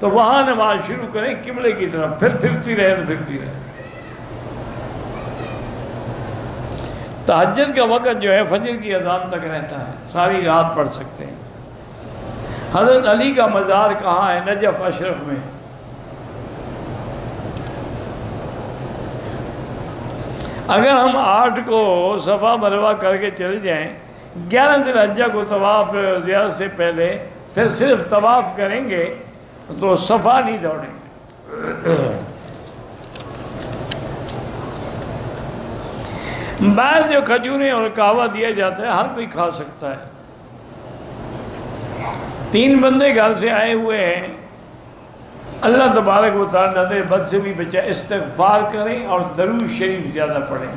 تو وہاں نماز شروع کریں قبلے کی طرف، پھر پھرتی رہے تو پھرتی رہے۔ تہجد کا وقت جو ہے فجر کی اذان تک رہتا ہے، ساری رات پڑھ سکتے ہیں۔ حضرت علی کا مزار کہاں ہے؟ نجف اشرف میں۔ اگر ہم 8 کو صفا مروہ کر کے چلے جائیں، 11 ذی الحجہ کو طواف زیارت سے پہلے پھر صرف طواف کریں گے تو صفا نہیں دوڑیں گے۔ بعض جو کھجوریں اور کہوہ دیا جاتا ہے ہر کوئی کھا سکتا ہے۔ 3 بندے گھر سے آئے ہوئے ہیں، اللہ تبارک و تعالیٰ نظر بد سے بھی بچائے، استغفار کریں اور درود شریف زیادہ پڑھیں۔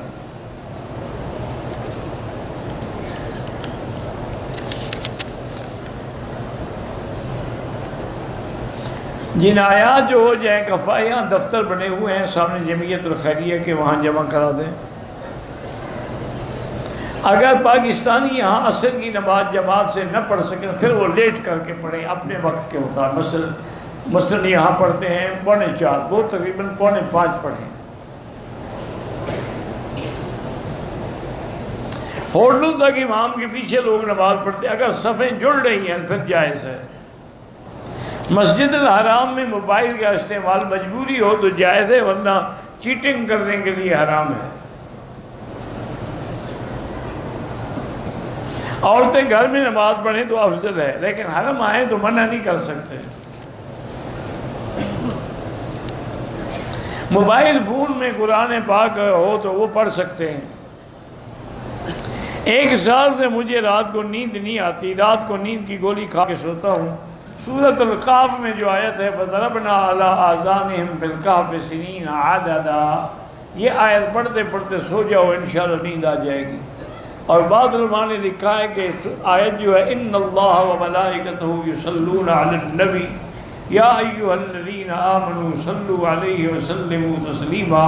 جن آیات جو ہو جائیں کفایہ دفتر بنے ہوئے ہیں سامنے جمعیت الخیریہ کے، وہاں جمع کرا دیں۔ اگر پاکستانی یہاں عصر کی نماز جماعت سے نہ پڑھ سکیں پھر وہ لیٹ کر کے پڑھیں اپنے وقت کے مطابق۔ مثلا یہاں پڑھتے ہیں 4:45، وہ تقریباً 4:45 پڑھیں۔ ہوٹلوں تک امام کے پیچھے لوگ نماز پڑھتے ہیں، اگر صفیں جڑ رہی ہیں پھر جائز ہے۔ مسجد الحرام میں موبائل کا استعمال مجبوری ہو تو جائز ہے، ورنہ چیٹنگ کرنے کے لیے حرام ہے۔ عورتیں گھر میں نماز پڑھیں تو افضل ہے، لیکن حرم آئیں تو منع نہیں کر سکتے۔ موبائل فون میں قرآن پاک ہو تو وہ پڑھ سکتے ہیں۔ 1 سال سے مجھے رات کو نیند نہیں آتی، رات کو نیند کی گولی کھا کے سوتا ہوں۔ سورۃ القاف میں جو آیت ہے فَضَرَبْنَا عَلَىٰ آذَانِهِمْ فِي الْكَهْفِ سِنِينَ عَدَدًا، یہ آیت پڑھتے پڑھتے سو جاؤ انشاءاللہ نیند آ جائے گی۔ اور بعض علماء نے لکھا ہے کہ آیت جو ہے ان اللہ وملائکتہ یصلون علی النبی یا ایھا الذین آمنوا صلوا علیہ وسلموا تسلیما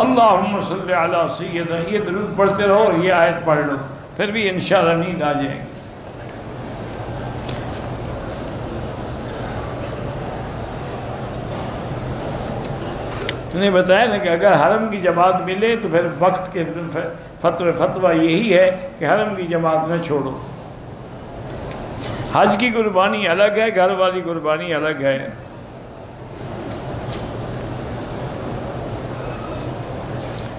اللہم صل علی سیدنا، یہ درود پڑھتے رہو اور یہ آیت پڑھ لو، پھر بھی انشاءاللہ نیند آ جائے گی۔ نے بتایا نا کہ اگر حرم کی جماعت ملے تو پھر وقت کے فتویٰ یہی ہے کہ حرم کی جماعت نہ چھوڑو۔ حج کی قربانی الگ ہے، گھر والی قربانی الگ ہے۔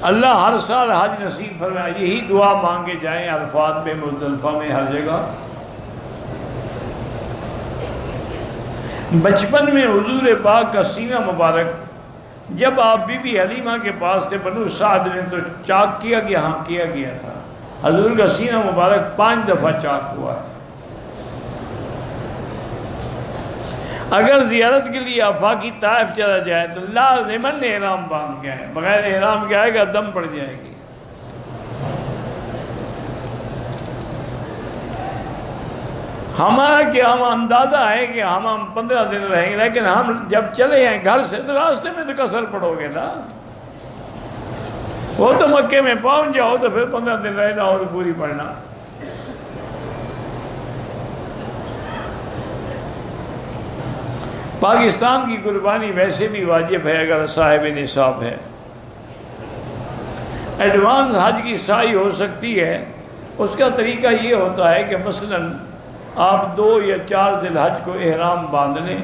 اللہ ہر سال حج نصیب فرمائے، یہی دعا مانگے جائیں عرفات میں، مزدلفہ میں، ہر جگہ۔ بچپن میں حضور پاک کا سینہ مبارک جب آپ بی بی حلیمہ کے پاس سے بنو سعد نے تو چاک کیا کہ ہاں کیا گیا تھا، حضور کا سینہ مبارک 5 دفعہ چاک ہوا ہے۔ اگر زیارت کے لیے آفاقی طائف چلا جائے تو لازماً احرام باندھ کے آئے، بغیر احرام کے آئے گا دم پڑ جائے گی۔ ہمارا کیا ہم اندازہ ہے کہ ہم 15 دن رہیں گے، لیکن ہم جب چلے ہیں گھر سے تو راستے میں تو قصر پڑو گے نا۔ وہ تو مکے میں پہنچ جاؤ تو پھر 15 دن رہنا ہو تو پوری پڑھنا۔ پاکستان کی قربانی ویسے بھی واجب ہے اگر صاحب نصاب ہے۔ ایڈوانس حج کی سائی ہو سکتی ہے، اس کا طریقہ یہ ہوتا ہے کہ مثلاً آپ 2 یا 4 ذی الحج کو احرام باندھ لیں،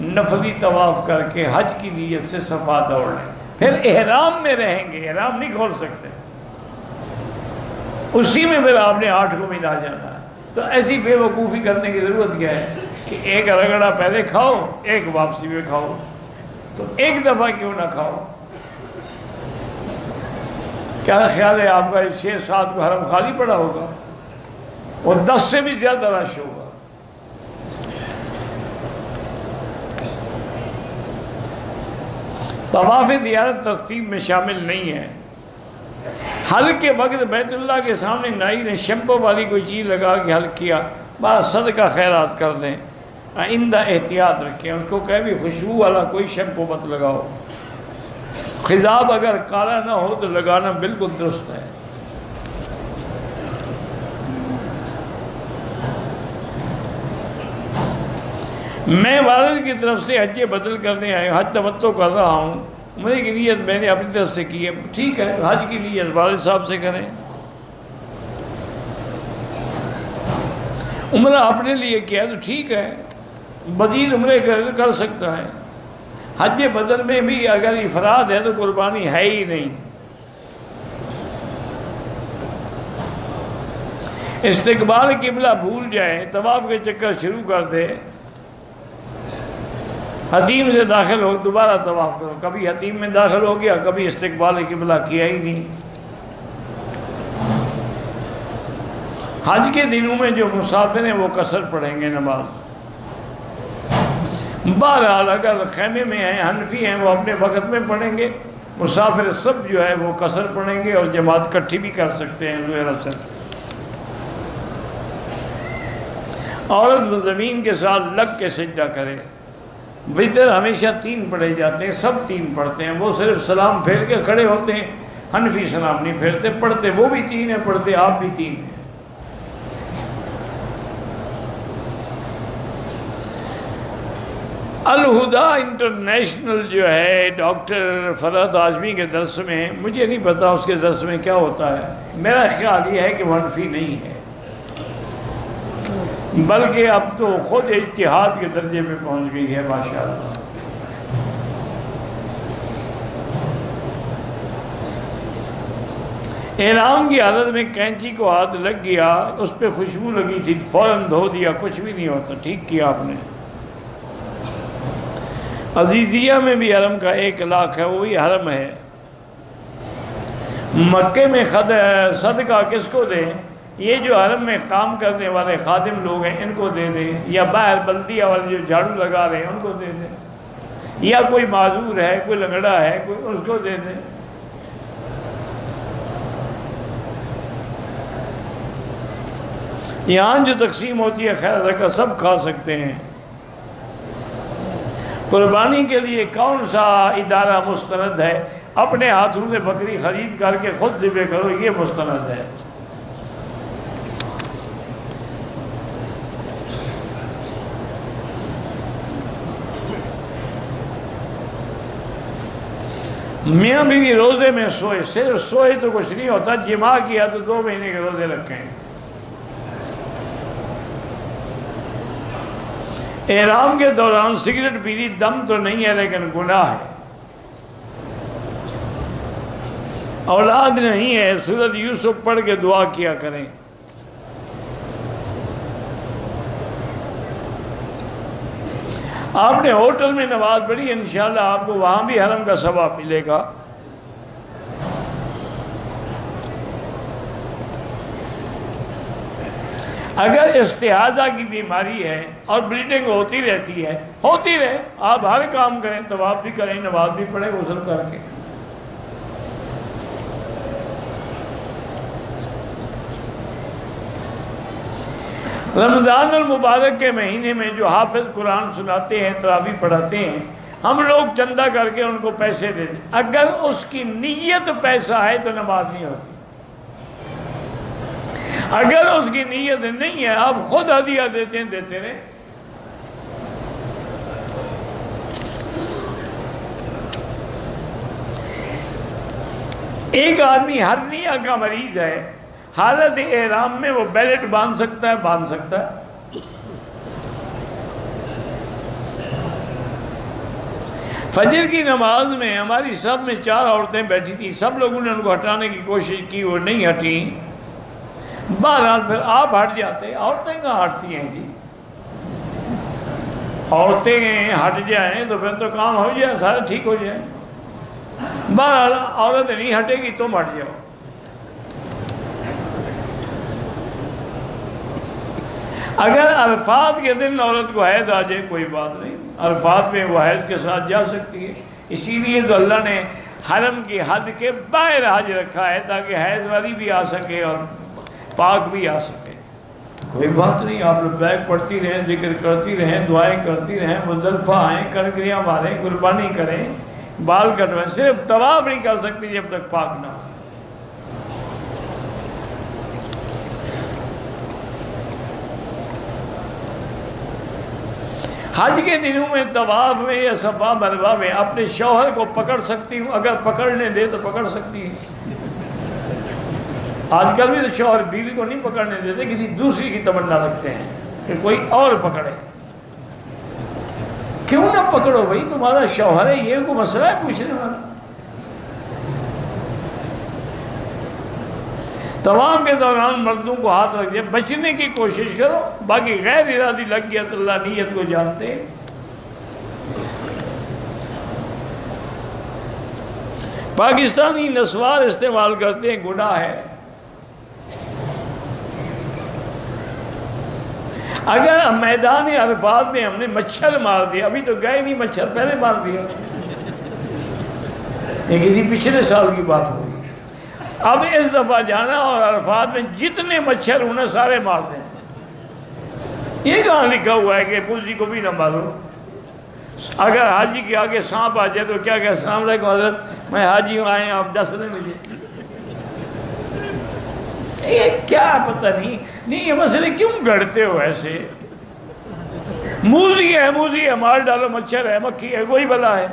نفلی طواف کر کے حج کی نیت سے صفا دوڑ لیں، پھر احرام میں رہیں گے، احرام نہیں کھول سکتے۔ اسی میں پھر آپ نے 8 کو ملا جانا ہے. تو ایسی بے وقوفی کرنے کی ضرورت کیا ہے کہ ایک رگڑا پہلے کھاؤ، ایک واپسی میں کھاؤ. تو ایک دفعہ کیوں نہ کھاؤ؟ کیا خیال ہے آپ کا 6-7 کو حرم خالی پڑا ہوگا؟ اور 10 سے بھی زیادہ رش ہوگا. طواف زیارت ترتیب میں شامل نہیں ہے. حلق کے وقت بیت اللہ کے سامنے نائی نے شیمپو والی کوئی چیز لگا کے حلق کیا، بس صدقہ خیرات کر دیں. آئندہ احتیاط رکھیں، اس کو کہے بھی خوشبو والا کوئی شیمپو مت لگاؤ. خضاب اگر کالا نہ ہو تو لگانا بالکل درست ہے. میں والد کی طرف سے حج بدل کرنے آئے، حج تمتع کر رہا ہوں. عمرے کی نیت میں نے اپنی طرف سے کی ہے. ٹھیک ہے، حج کی نیت والد صاحب سے کریں. عمرہ اپنے لیے کیا تو ٹھیک ہے، مزید عمرے کر سکتا ہے. حج بدل میں بھی اگر افراد ہے تو قربانی ہے ہی نہیں. استقبال قبلہ بھول جائیں، طواف کے چکر شروع کر دے، حتیم سے داخل ہو دوبارہ طواف کرو. کبھی حتیم میں داخل ہو گیا، کبھی استقبال قبلہ کیا ہی نہیں. حج کے دنوں میں جو مسافر ہیں وہ قصر پڑھیں گے نماز. بہرحال اگر خیمے میں ہیں، حنفی ہیں، وہ اپنے وقت میں پڑھیں گے. مسافر سب جو ہے وہ قصر پڑھیں گے اور جماعت کٹھی بھی کر سکتے ہیں ظہر اثر. عورت زمین کے ساتھ لگ کے سجدہ کرے. وطر ہمیشہ 3 پڑھے جاتے ہیں، سب 3 پڑھتے ہیں. وہ صرف سلام پھیر کے کھڑے ہوتے ہیں. حنفی سلام نہیں پھیرتے، پڑھتے وہ بھی 3 ہیں، پڑھتے آپ بھی 3 ہیں. الہدا انٹرنیشنل جو ہے ڈاکٹر فرحت اعظمی کے درس میں، مجھے نہیں پتا اس کے درس میں کیا ہوتا ہے. میرا خیال یہ ہے کہ وہ حنفی نہیں ہے، بلکہ اب تو خود اجتہاد کے درجے پہ پہنچ گئی ہے ماشاءاللہ. احرام کی حالت میں کینچی کو ہاتھ لگ گیا، اس پہ خوشبو لگی تھی، فوراً دھو دیا، کچھ بھی نہیں ہوتا. ٹھیک کیا آپ نے. عزیزیہ میں بھی حرم کا ایک علاقہ ہے، وہی حرم ہے. مکے میں صدقہ کس کو دیں؟ یہ جو حرم میں کام کرنے والے خادم لوگ ہیں ان کو دے دیں، یا باہر بلدیہ والے جو جھاڑو لگا رہے ہیں ان کو دے دیں، یا کوئی معذور ہے، کوئی لنگڑا ہے، کوئی اس کو دے دیں. یہاں جو تقسیم ہوتی ہے خیر صدقہ سب کھا سکتے ہیں. قربانی کے لیے کون سا ادارہ مستند ہے؟ اپنے ہاتھوں سے بکری خرید کر کے خود ذبح کرو، یہ مستند ہے. میاں بیوی روزے میں سوئے، صرف سوئے تو کچھ نہیں ہوتا، جماع کیا تو 2 مہینے کے روزے رکھیں. احرام کے دوران سگریٹ پیلی دم تو نہیں ہے لیکن گناہ ہے. اولاد نہیں ہے، سورۃ یوسف پڑھ کے دعا کیا کریں. آپ نے ہوٹل میں نماز پڑھی، انشاءاللہ آپ کو وہاں بھی حرم کا ثواب ملے گا. اگر استحاضہ کی بیماری ہے اور بلیڈنگ ہوتی رہتی ہے، ہوتی رہے، آپ ہر کام کریں، طواف بھی کریں، نماز بھی پڑھیں غسل کر کے. رمضان المبارک کے مہینے میں جو حافظ قرآن سناتے ہیں، تراویح پڑھاتے ہیں، ہم لوگ چندہ کر کے ان کو پیسے دے دیں. اگر اس کی نیت پیسہ ہے تو نماز نہیں ہوتی. اگر اس کی نیت نہیں ہے، آپ خود ہدیہ دیتے رہیں. ایک آدمی ہرنیا کا مریض ہے، حالت احرام میں وہ بیلٹ باندھ سکتا ہے. فجر کی نماز میں ہماری سب میں 4 عورتیں بیٹھی تھیں، سب لوگوں نے ان کو ہٹانے کی کوشش کی، وہ نہیں ہٹیں. بہرحال پھر آپ ہٹ جاتے، عورتیں کہاں ہٹتی ہیں جی؟ عورتیں ہٹ جائیں تو پھر تو کام ہو جائے، سارے ٹھیک ہو جائیں۔ بہرحال عورت نہیں ہٹے گی تم ہٹ جاؤ۔ اگر عرفات کے دن عورت کو حیض آ جائے کوئی بات نہیں، عرفات میں وہ حیض کے ساتھ جا سکتی ہے، اسی لیے تو اللہ نے حرم کی حد کے باہر حج رکھا ہے تاکہ حیض والی بھی آ سکے اور پاک بھی آ سکے۔ کوئی بات نہیں، آپ لوگ بیگ پڑھتی رہیں، ذکر کرتی رہیں، دعائیں کرتی رہیں، مزدلفہ آئیں، کنکریاں ماریں، قربانی کریں، بال کٹوائیں، صرف طواف نہیں کر سکتی جب تک پاک نہ ہو۔ حج کے دنوں میں طواف میں یا صفا مروہ میں اپنے شوہر کو پکڑ سکتی ہوں، اگر پکڑنے دے تو پکڑ سکتی ہے۔ آج کل بھی تو شوہر بیوی کو نہیں پکڑنے دیتے، کسی دوسری کی تمنا رکھتے ہیں کہ کوئی اور پکڑے۔ کیوں نہ پکڑو بھائی، تمہارا شوہر ہے، یہ کوئی مسئلہ ہے پوچھنے والا؟ طواف کے دوران مردوں کو ہاتھ رکھ دیا، بچنے کی کوشش کرو، باقی غیر ارادی لگ گیا تو اللہ نیت کو جانتے ہیں۔ پاکستانی نسوار استعمال کرتے ہیں، گناہ ہے۔ اگر میدان عرفات میں ہم نے مچھر مار دیا، ابھی تو گئے نہیں، مچھر پہلے مار دیا، یہ کسی پچھلے سال کی بات ہوگی، اب اس دفعہ جانا اور عرفات میں جتنے مچھر انہیں سارے مار دیں۔ یہ کہاں لکھا ہوا ہے کہ پوزی کو بھی نہ مارو؟ اگر حاجی کے آگے سانپ آ جائے تو کیا کہ السلام علیکم حضرت، میں حاجی ہوں، آئے آپ ڈس لیں مجھے۔ یہ کیا پتہ نہیں یہ مسئلے کیوں گڑتے ہو ایسے؟ موزی ہے، مار ڈالو، مچھر ہے، مکھی ہے، کوئی بلا ہے۔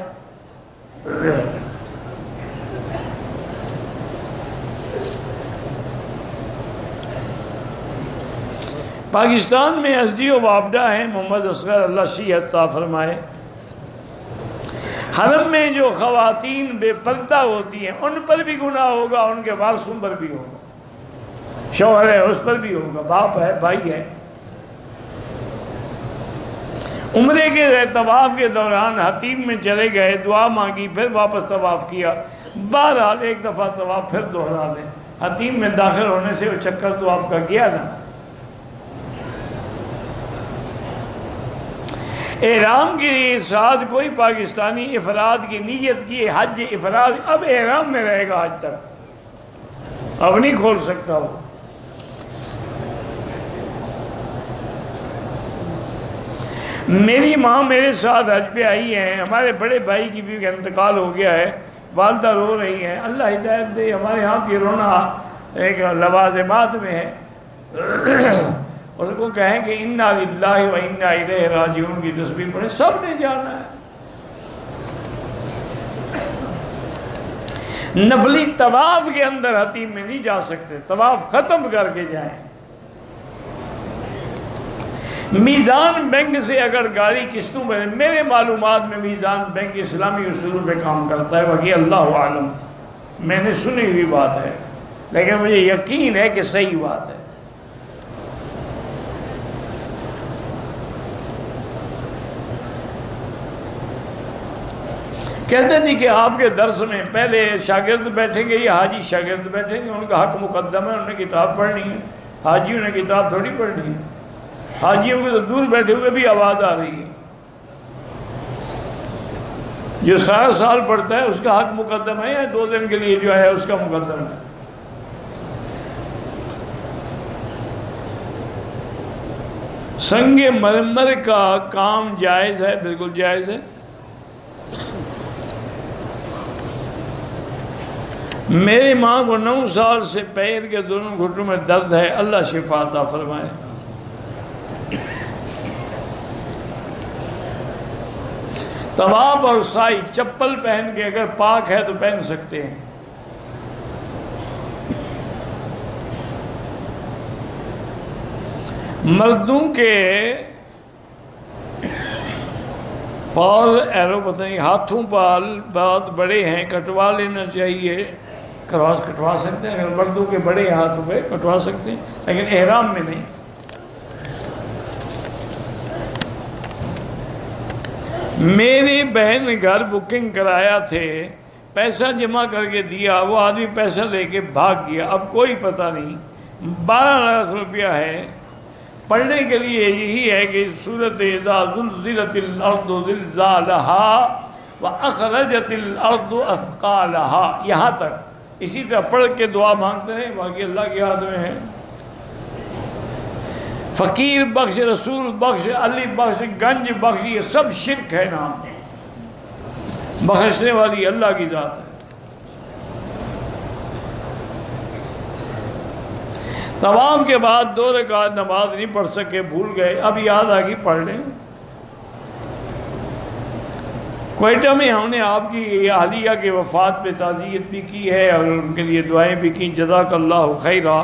پاکستان میں ایس ڈی او وابڈا ہیں محمد اصغر، اللہ شیع عطا فرمائے، حرم میں جو خواتین بے پردہ ہوتی ہیں ان پر بھی گناہ ہوگا، ان کے وارثوں پر بھی ہوگا، شوہر ہے اس پر بھی ہوگا، باپ ہے، بھائی ہے۔ عمرے کے طواف کے دوران حتیم میں چلے گئے، دعا مانگی، پھر واپس طواف کیا، بہرحال ایک دفعہ طواف پھر دوہرا دیں۔ حتیم میں داخل ہونے سے وہ چکر تو آپ کا گیا نا۔ احرام کے ساتھ کوئی پاکستانی افراد کی نیت کی حج افراد، اب احرام میں رہے گا حج تک، اب نہیں کھول سکتا وہ۔ میری ماں میرے ساتھ حج پہ آئی ہیں، ہمارے بڑے بھائی کی بھی انتقال ہو گیا ہے، والدہ رو رہی ہیں، اللہ ہدایت دے۔ ہمارے ہاں کی رونا ایک لوازمات میں ہے، اس کو کہیں کہ انا للہ و انا الیہ راجعون کی تسبیح پڑھیں، سب نے جانا ہے۔ نفلی طواف کے اندر حتیم میں نہیں جا سکتے، طواف ختم کر کے جائیں۔ میزان بینک سے اگر گاڑی قسطوں میں، میرے معلومات میں میزان بینک اسلامی اصولوں پہ کام کرتا ہے، باقی اللہ عالم، میں نے سنی ہوئی بات ہے، لیکن مجھے یقین ہے کہ صحیح بات ہے۔ کہتے تھے کہ آپ کے درس میں پہلے شاگرد بیٹھیں گے یا حاجی شاگرد بیٹھیں گے، ان کا حق مقدم ہے، انہوں نے کتاب پڑھنی ہے، حاجیوں نے کتاب تھوڑی پڑھنی ہے۔ حاجیوں کے تو دور بیٹھے ہوئے بھی آواز آ رہی ہے، جو سارا سال پڑھتا ہے اس کا حق مقدم ہے یا 2 دن کے لیے جو ہے اس کا مقدم ہے؟ سنگ مرمر کا کام جائز ہے، بالکل جائز ہے۔ میری ماں کو 9 سال سے پیر کے دونوں گھٹنوں میں درد ہے، اللہ شفا عطا فرمائے۔ طواف اور سائی چپل پہن کے اگر پاک ہے تو پہن سکتے ہیں۔ مردوں کے فال ایرو پتہ نہیں، ہاتھوں بال بہت بڑے ہیں، کٹوا لینا چاہیے، کٹوا سکتے ہیں، اگر مردوں کے بڑے ہاتھ ہوئے کٹوا سکتے ہیں، لیکن احرام میں نہیں۔ میری بہن نے گھر بکنگ کرایا تھے، پیسہ جمع کر کے دیا، وہ آدمی پیسہ لے کے بھاگ گیا، اب کوئی پتہ نہیں۔ 12 لاکھ روپیہ ہے۔ پڑھنے کے لیے یہی ہے کہ سورۃ اذا زلزلت الارض زلزالها واخرجت الارض اثقالها، یہاں تک اسی طرح پڑھ کے دعا مانگتے ہیں، باقی اللہ کے ہاتھ میں ہے۔ فقیر بخش، رسول بخش، علی بخش، گنج بخش، یہ سب شرک ہے نام، بخشنے والی اللہ کی ذات ہے۔ طواف کے بعد 2 رکعت نماز نہیں پڑھ سکے، بھول گئے، اب یاد آ گئی پڑھ لیں۔ کوئٹہ میں ہم نے آپ کی اہلیہ کے وفات پہ تعزیت بھی کی ہے اور ان کے لیے دعائیں بھی کی، جزاک اللہ خیرہ۔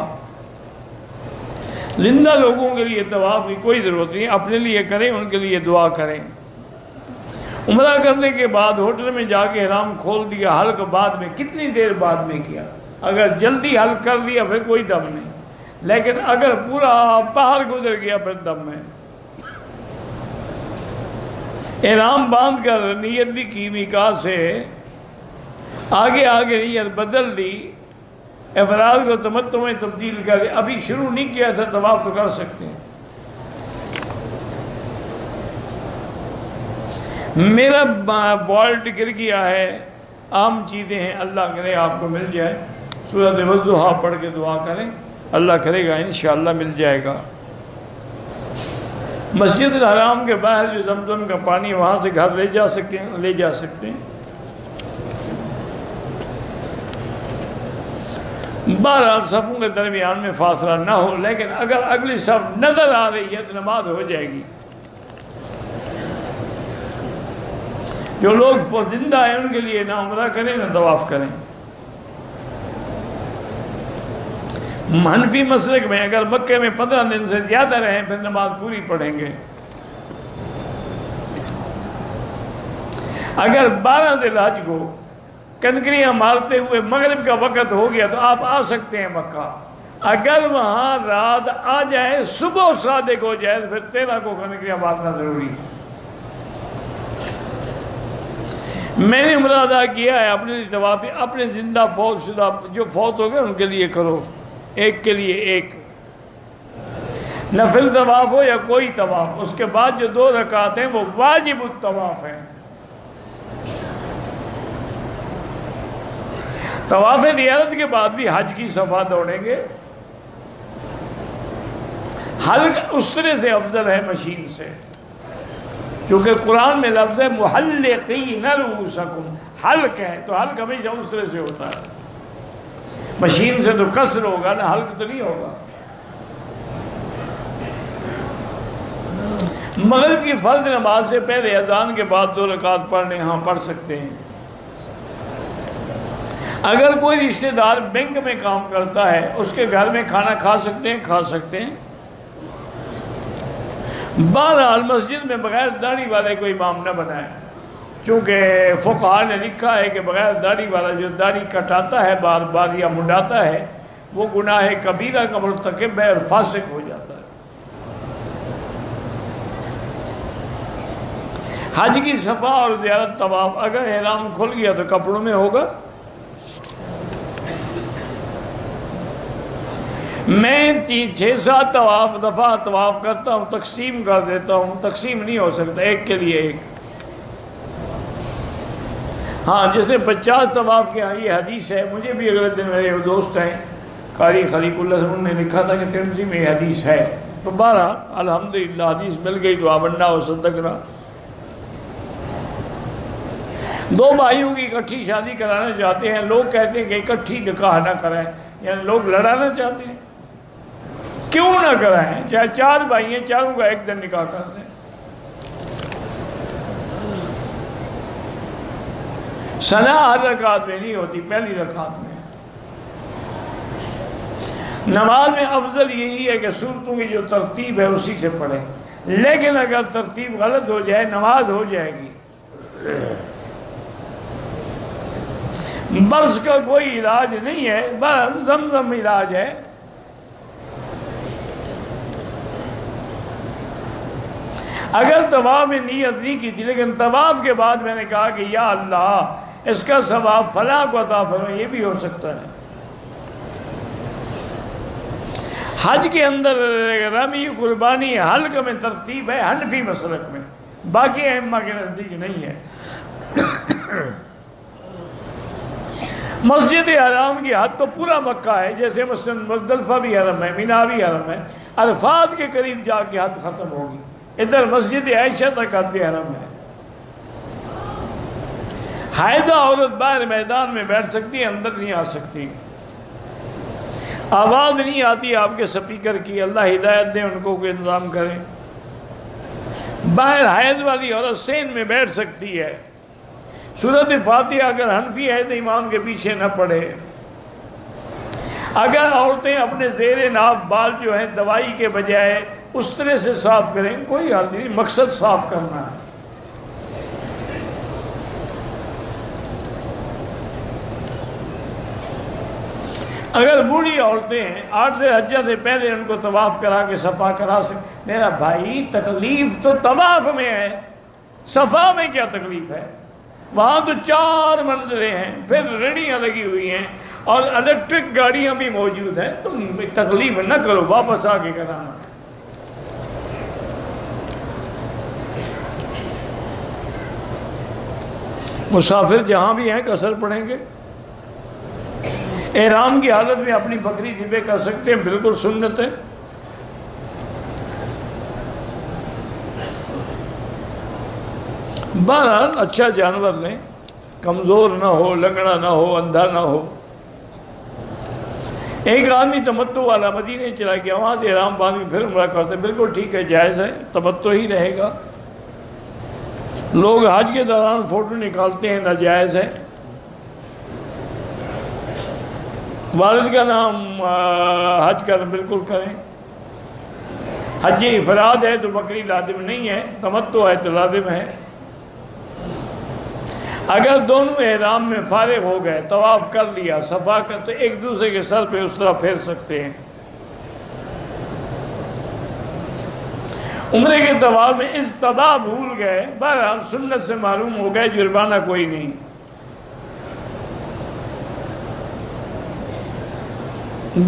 زندہ لوگوں کے لیے طواف کی کوئی ضرورت نہیں، اپنے لیے کریں، ان کے لیے دعا کریں۔ عمرہ کرنے کے بعد ہوٹل میں جا کے احرام کھول دیا، حلق بعد میں، کتنی دیر بعد میں کیا؟ اگر جلدی حلق کر لیا پھر کوئی دم نہیں، لیکن اگر پورا پہاڑ گزر گیا پھر دم ہے۔ احرام باندھ کر نیت بھی کی میقات سے، آگے نیت بدل دی، افراد کو تمتع میں تبدیل کر دیا، ابھی شروع نہیں کیا تھا طواف تو کر سکتے ہیں۔ میرا والٹ گر گیا ہے، عام چیزیں ہیں، اللہ کرے آپ کو مل جائے، سورۃ والضحیٰ پڑھ کے دعا کریں، اللہ کرے گا انشاءاللہ مل جائے گا۔ مسجد الحرام کے باہر جو زمزم کا پانی، وہاں سے گھر لے جا سکتے ہیں۔ بہرحال صفوں کے درمیان میں فاصلہ نہ ہو، لیکن اگر اگلی صف نظر آ رہی ہے تو نماز ہو جائے گی۔ جو لوگ زندہ ہیں ان کے لیے نہ عمرہ کریں نہ طواف کریں۔ حنفی مسلک میں اگر مکے میں 15 دن سے زیادہ رہیں پھر نماز پوری پڑھیں گے۔ اگر 12 ذی الحج کو کنکریاں مارتے ہوئے مغرب کا وقت ہو گیا تو آپ آ سکتے ہیں مکہ، اگر وہاں رات آ جائے، صبح صادق ہو جائے تو پھر 13 کو کنکریاں مارنا ضروری ہے۔ میں نے عمرہ ادا کیا ہے اپنے لیے طواف، اپنے زندہ فوت شدہ جو فوت ہو گئے ان کے لیے کرو، ایک کے لیے ایک، نفل طواف ہو یا کوئی طواف۔ اس کے بعد جو 2 رکعت ہیں وہ واجب الطواف ہیں۔ طواف زیارت کے بعد بھی حج کی صفا دوڑیں گے۔ حلق اس طرح سے افضل ہے مشین سے، چونکہ قرآن میں لفظ ہے محلقین رؤوسکم، حلق ہے تو حلق ہمیشہ اس طرح سے ہوتا ہے، مشین سے تو کسر ہوگا نا، حلق تو نہیں ہوگا۔ مغرب کی فرض نماز سے پہلے اذان کے بعد 2 رکعت پڑھنے، ہاں پڑھ سکتے ہیں۔ اگر کوئی رشتہ دار بینک میں کام کرتا ہے، اس کے گھر میں کھانا کھا سکتے ہیں۔ بہرحال مسجد میں بغیر داڑھی والے کو امام نہ بنائے، چونکہ فقہاء نے لکھا ہے کہ بغیر داڑھی والا جو داڑھی کٹاتا ہے بار بار یا منڈاتا ہے وہ گناہ کبیرہ کا مرتکب ہے اور فاسق ہو جاتا ہے۔ حج کی صفا اور زیارت طواف اگر احرام کھل گیا تو کپڑوں میں ہوگا۔ میں 6-7 دفعہ طواف کرتا ہوں، تقسیم کر دیتا ہوں، تقسیم نہیں ہو سکتا، ایک کے لیے ایک۔ ہاں جس نے 50 طواف کیا، یہ حدیث ہے، مجھے بھی اگلے دن میرے دوست ہیں قاری خلیق اللہ، انہوں نے لکھا تھا کہ ترمذی میں یہ حدیث ہے، تو بہرحال الحمدللہ حدیث مل گئی تو آمنا و صدقنا۔ 2 بھائیوں کی اکٹھی شادی کرانا چاہتے ہیں، لوگ کہتے ہیں کہ اکٹھی نکاح نہ کرائیں، یعنی لوگ لڑانا چاہتے ہیں، کیوں نہ کرائیں؟ چاہے 4 بھائی ہیں، چاروں کا ایک دن نکاح کر دیں۔ صلاح ہر رکعت میں نہیں ہوتی، پہلی رکعت میں۔ نماز میں افضل یہی ہے کہ سورتوں کی جو ترتیب ہے اسی سے پڑھیں، لیکن اگر ترتیب غلط ہو جائے نماز ہو جائے گی۔ برس کا کوئی علاج نہیں ہے، بس زمزم علاج ہے۔ اگر طواف میں نیت نہیں کی تھی، لیکن طواف کے بعد میں نے کہا کہ یا اللہ اس کا ثواب فلاں کو عطا فرما، یہ بھی ہو سکتا ہے۔ حج کے اندر رمی قربانی حلق میں ترتیب ہے حنفی مسلک میں، باقی ائمہ کے نزدیک نہیں ہے۔ مسجد حرام کی حد تو پورا مکہ ہے، جیسے مثلا مزدلفہ بھی حرم ہے، مینا بھی حرم ہے، عرفات کے قریب جا کے حد ختم ہوگی، ادھر مسجد عائشہ تک حد حرم ہے۔ حائضہ عورت باہر میدان میں بیٹھ سکتی ہے، اندر نہیں آ سکتی۔ آواز نہیں آتی آپ کے سپیکر کی، اللہ ہدایت دیں ان کو کوئی انتظام کریں۔ باہر حائض والی عورت سین میں بیٹھ سکتی ہے۔ سورۃ فاتحہ اگر حنفی ہے تو امام کے پیچھے نہ پڑھے۔ اگر عورتیں اپنے زیر ناف بال جو ہیں دوائی کے بجائے اس طرح سے صاف کریں، کوئی حال نہیں، مقصد صاف کرنا ہے۔ اگر بوڑھی عورتیں ہیں 8 ذی الحجہ سے پہلے ان کو طواف کرا کے صفا کرا سکتے، میرا بھائی تکلیف تو طواف میں ہے، صفا میں کیا تکلیف ہے؟ وہاں تو 4 منزلیں ہیں، پھر ریڑیاں لگی ہوئی ہیں اور الیکٹرک گاڑیاں بھی موجود ہیں، تم تکلیف نہ کرو، واپس آ کے کرانا۔ مسافر جہاں بھی ہیں قصر پڑھیں گے۔ احرام کی حالت میں اپنی بکری ذبح کر سکتے ہیں، بالکل سنت ہے۔ بہرحال اچھا جانور لیں، کمزور نہ ہو، لنگڑا نہ ہو، اندھا نہ ہو۔ ایک آدمی تمتع والا مدینے چلا گیا، وہاں سے احرام باندھ کے پھر عمرہ کرتے، بالکل ٹھیک ہے، جائز ہے، تمتع ہی رہے گا۔ لوگ حج کے دوران فوٹو نکالتے ہیں، ناجائز ہے۔ والد کا نام حج کر بالکل کریں۔ حج افراد ہے تو بکری لازم نہیں ہے، تمتع ہے تو لازم ہے۔ اگر دونوں احرام میں فارغ ہو گئے، طواف کر لیا، صفا کر، تو ایک دوسرے کے سر پہ اس طرح پھیر سکتے ہیں۔ عمرے کے طواف میں استداء بھول گئے، بہرحال سنت سے معلوم ہو گئے، جرمانہ کوئی نہیں۔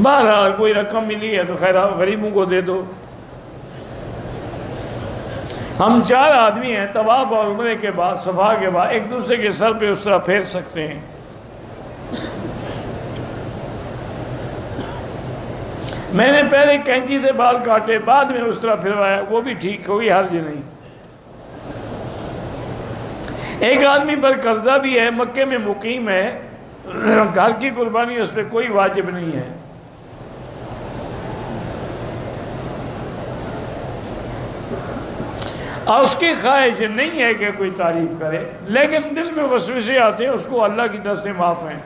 بہرحال کوئی رقم ملی ہے تو خیر غریبوں کو دے دو۔ ہم 4 آدمی ہیں، طواف اور عمرے کے بعد، صفا کے بعد ایک دوسرے کے سر پہ اس طرح پھیر سکتے ہیں۔ میں نے پہلے کینچی سے بال کاٹے، بعد میں اس طرح پھروایا، وہ بھی ٹھیک، کوئی حرج نہیں۔ ایک آدمی پر قرضہ بھی ہے، مکے میں مقیم ہے، گھر کی قربانی اس پہ کوئی واجب نہیں ہے۔ اور اس کی خواہش نہیں ہے کہ کوئی تعریف کرے، لیکن دل میں وسوسے آتے ہیں، اس کو اللہ کی طرف سے معاف ہیں۔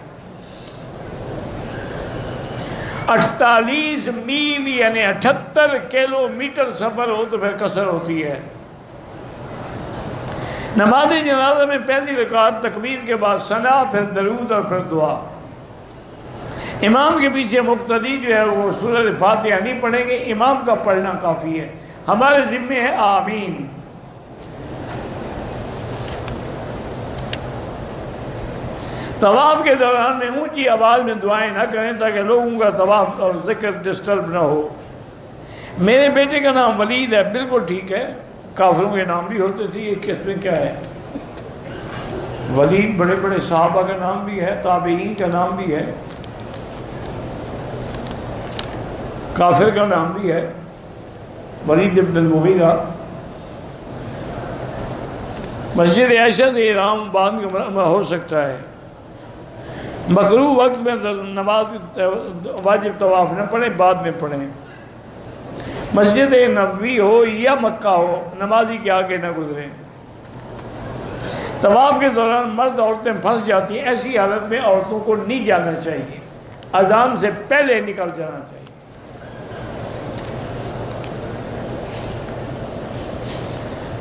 48 میل یعنی 78 کلومیٹر سفر ہو تو پھر قصر ہوتی ہے۔ نماز جنازہ میں پہلی رکعت تکبیر کے بعد ثنا، پھر درود اور پھر دعا۔ امام کے پیچھے مقتدی جو ہے وہ سورۃ فاتحہ نہیں پڑھیں گے، امام کا پڑھنا کافی ہے۔ ہمارے ذمے ہے آمین۔ طواف کے دوران میں اونچی آواز میں دعائیں نہ کریں تاکہ لوگوں کا طواف اور ذکر ڈسٹرب نہ ہو۔ میرے بیٹے کا نام ولید ہے، بالکل ٹھیک ہے، کافروں کے نام بھی ہوتے تھے، یہ کس میں کیا ہے؟ ولید بڑے بڑے صحابہ کا نام بھی ہے، تابعین کا نام بھی ہے، کافر کا نام بھی ہے، ولید ابن المغیرہ۔ مسجد عائشہ سے احرام باندھ کے ہو سکتا ہے۔ مکروہ وقت میں نماز واجب طواف نہ پڑھیں، بعد میں پڑھیں۔ مسجد نبوی ہو یا مکہ ہو، نمازی کے آگے نہ گزریں۔ طواف کے دوران مرد عورتیں پھنس جاتی ہیں، ایسی حالت میں عورتوں کو نہیں جانا چاہیے، اذان سے پہلے نکل جانا چاہیے۔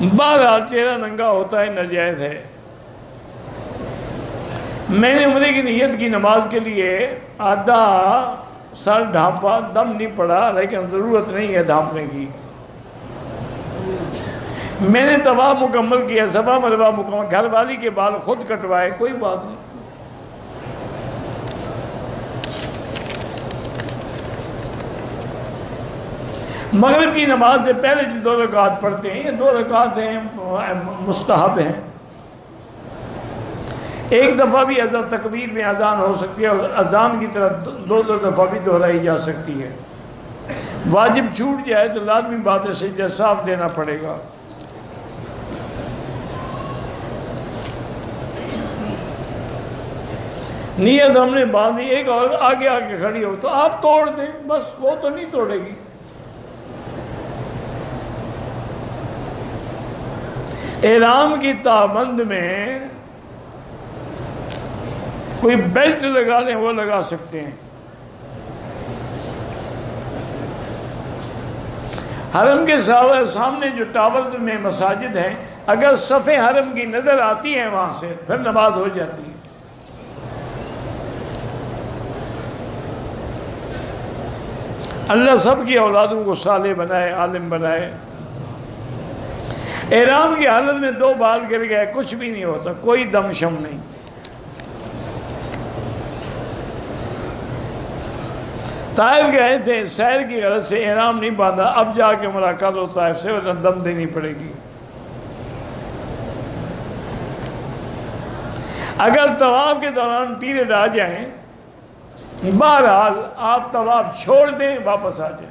بہرحال چہرہ ننگا ہوتا ہے، ناجائز ہے۔ میں نے عمرے کی نیت کی نماز کے لیے آدھا سر ڈھانپا، دم نہیں پڑا، لیکن ضرورت نہیں ہے ڈھانپنے کی۔ میں نے طواف مکمل کیا، صفا مروا مکمل، گھر والی کے بال خود کٹوائے، کوئی بات نہیں۔ مغرب کی نماز سے پہلے جو 2 رکعت پڑھتے ہیں، یہ 2 رکعت ہیں مستحب ہیں۔ ایک دفعہ بھی اذان تکبیر میں اذان ہو سکتی ہے، اور اذان کی طرح 2 دفعہ بھی دہرائی جا سکتی ہے۔ واجب چھوٹ جائے تو لازمی بات ہے سجدہ صاف دینا پڑے گا۔ نیت ہم نے باندھی، ایک اور آگے آگے کھڑی ہو تو آپ توڑ دیں، بس وہ تو نہیں توڑے گی۔ احرام کی تابند میں کوئی بیلٹ لگا لیں، وہ لگا سکتے ہیں۔ حرم کے سامنے جو ٹاورز میں مساجد ہیں، اگر صف حرم کی نظر آتی ہے وہاں سے، پھر نماز ہو جاتی ہے۔ اللہ سب کی اولادوں کو صالح بنائے، عالم بنائے۔ احرام کی حالت میں 2 بال گر گئے، کچھ بھی نہیں ہوتا، کوئی دم شم نہیں۔ طائف گئے تھے، سیر کی غرض سے احرام نہیں باندھا، اب جا کے ملاقات ہو طائف سے، ورنہ دم دینی پڑے گی۔ اگر طواف کے دوران پیریڈ آ جائیں، بہرحال آپ طواف چھوڑ دیں، واپس آ جائیں۔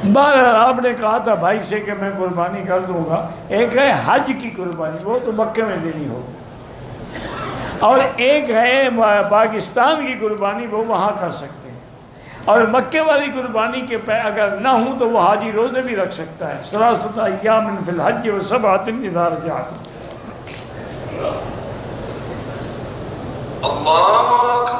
بہرحال آپ نے کہا تھا بھائی سے کہ میں قربانی کر دوں گا۔ ایک ہے حج کی قربانی، وہ تو مکے میں دینی ہوگی، اور ایک ہے پاکستان کی قربانی، وہ وہاں کر سکتے ہیں۔ اور مکے والی قربانی کے اگر نہ ہوں تو وہ حاجی روزے بھی رکھ سکتا ہے۔ 3 ایام فی الحج و 7 اذا رجعتم۔ اللہ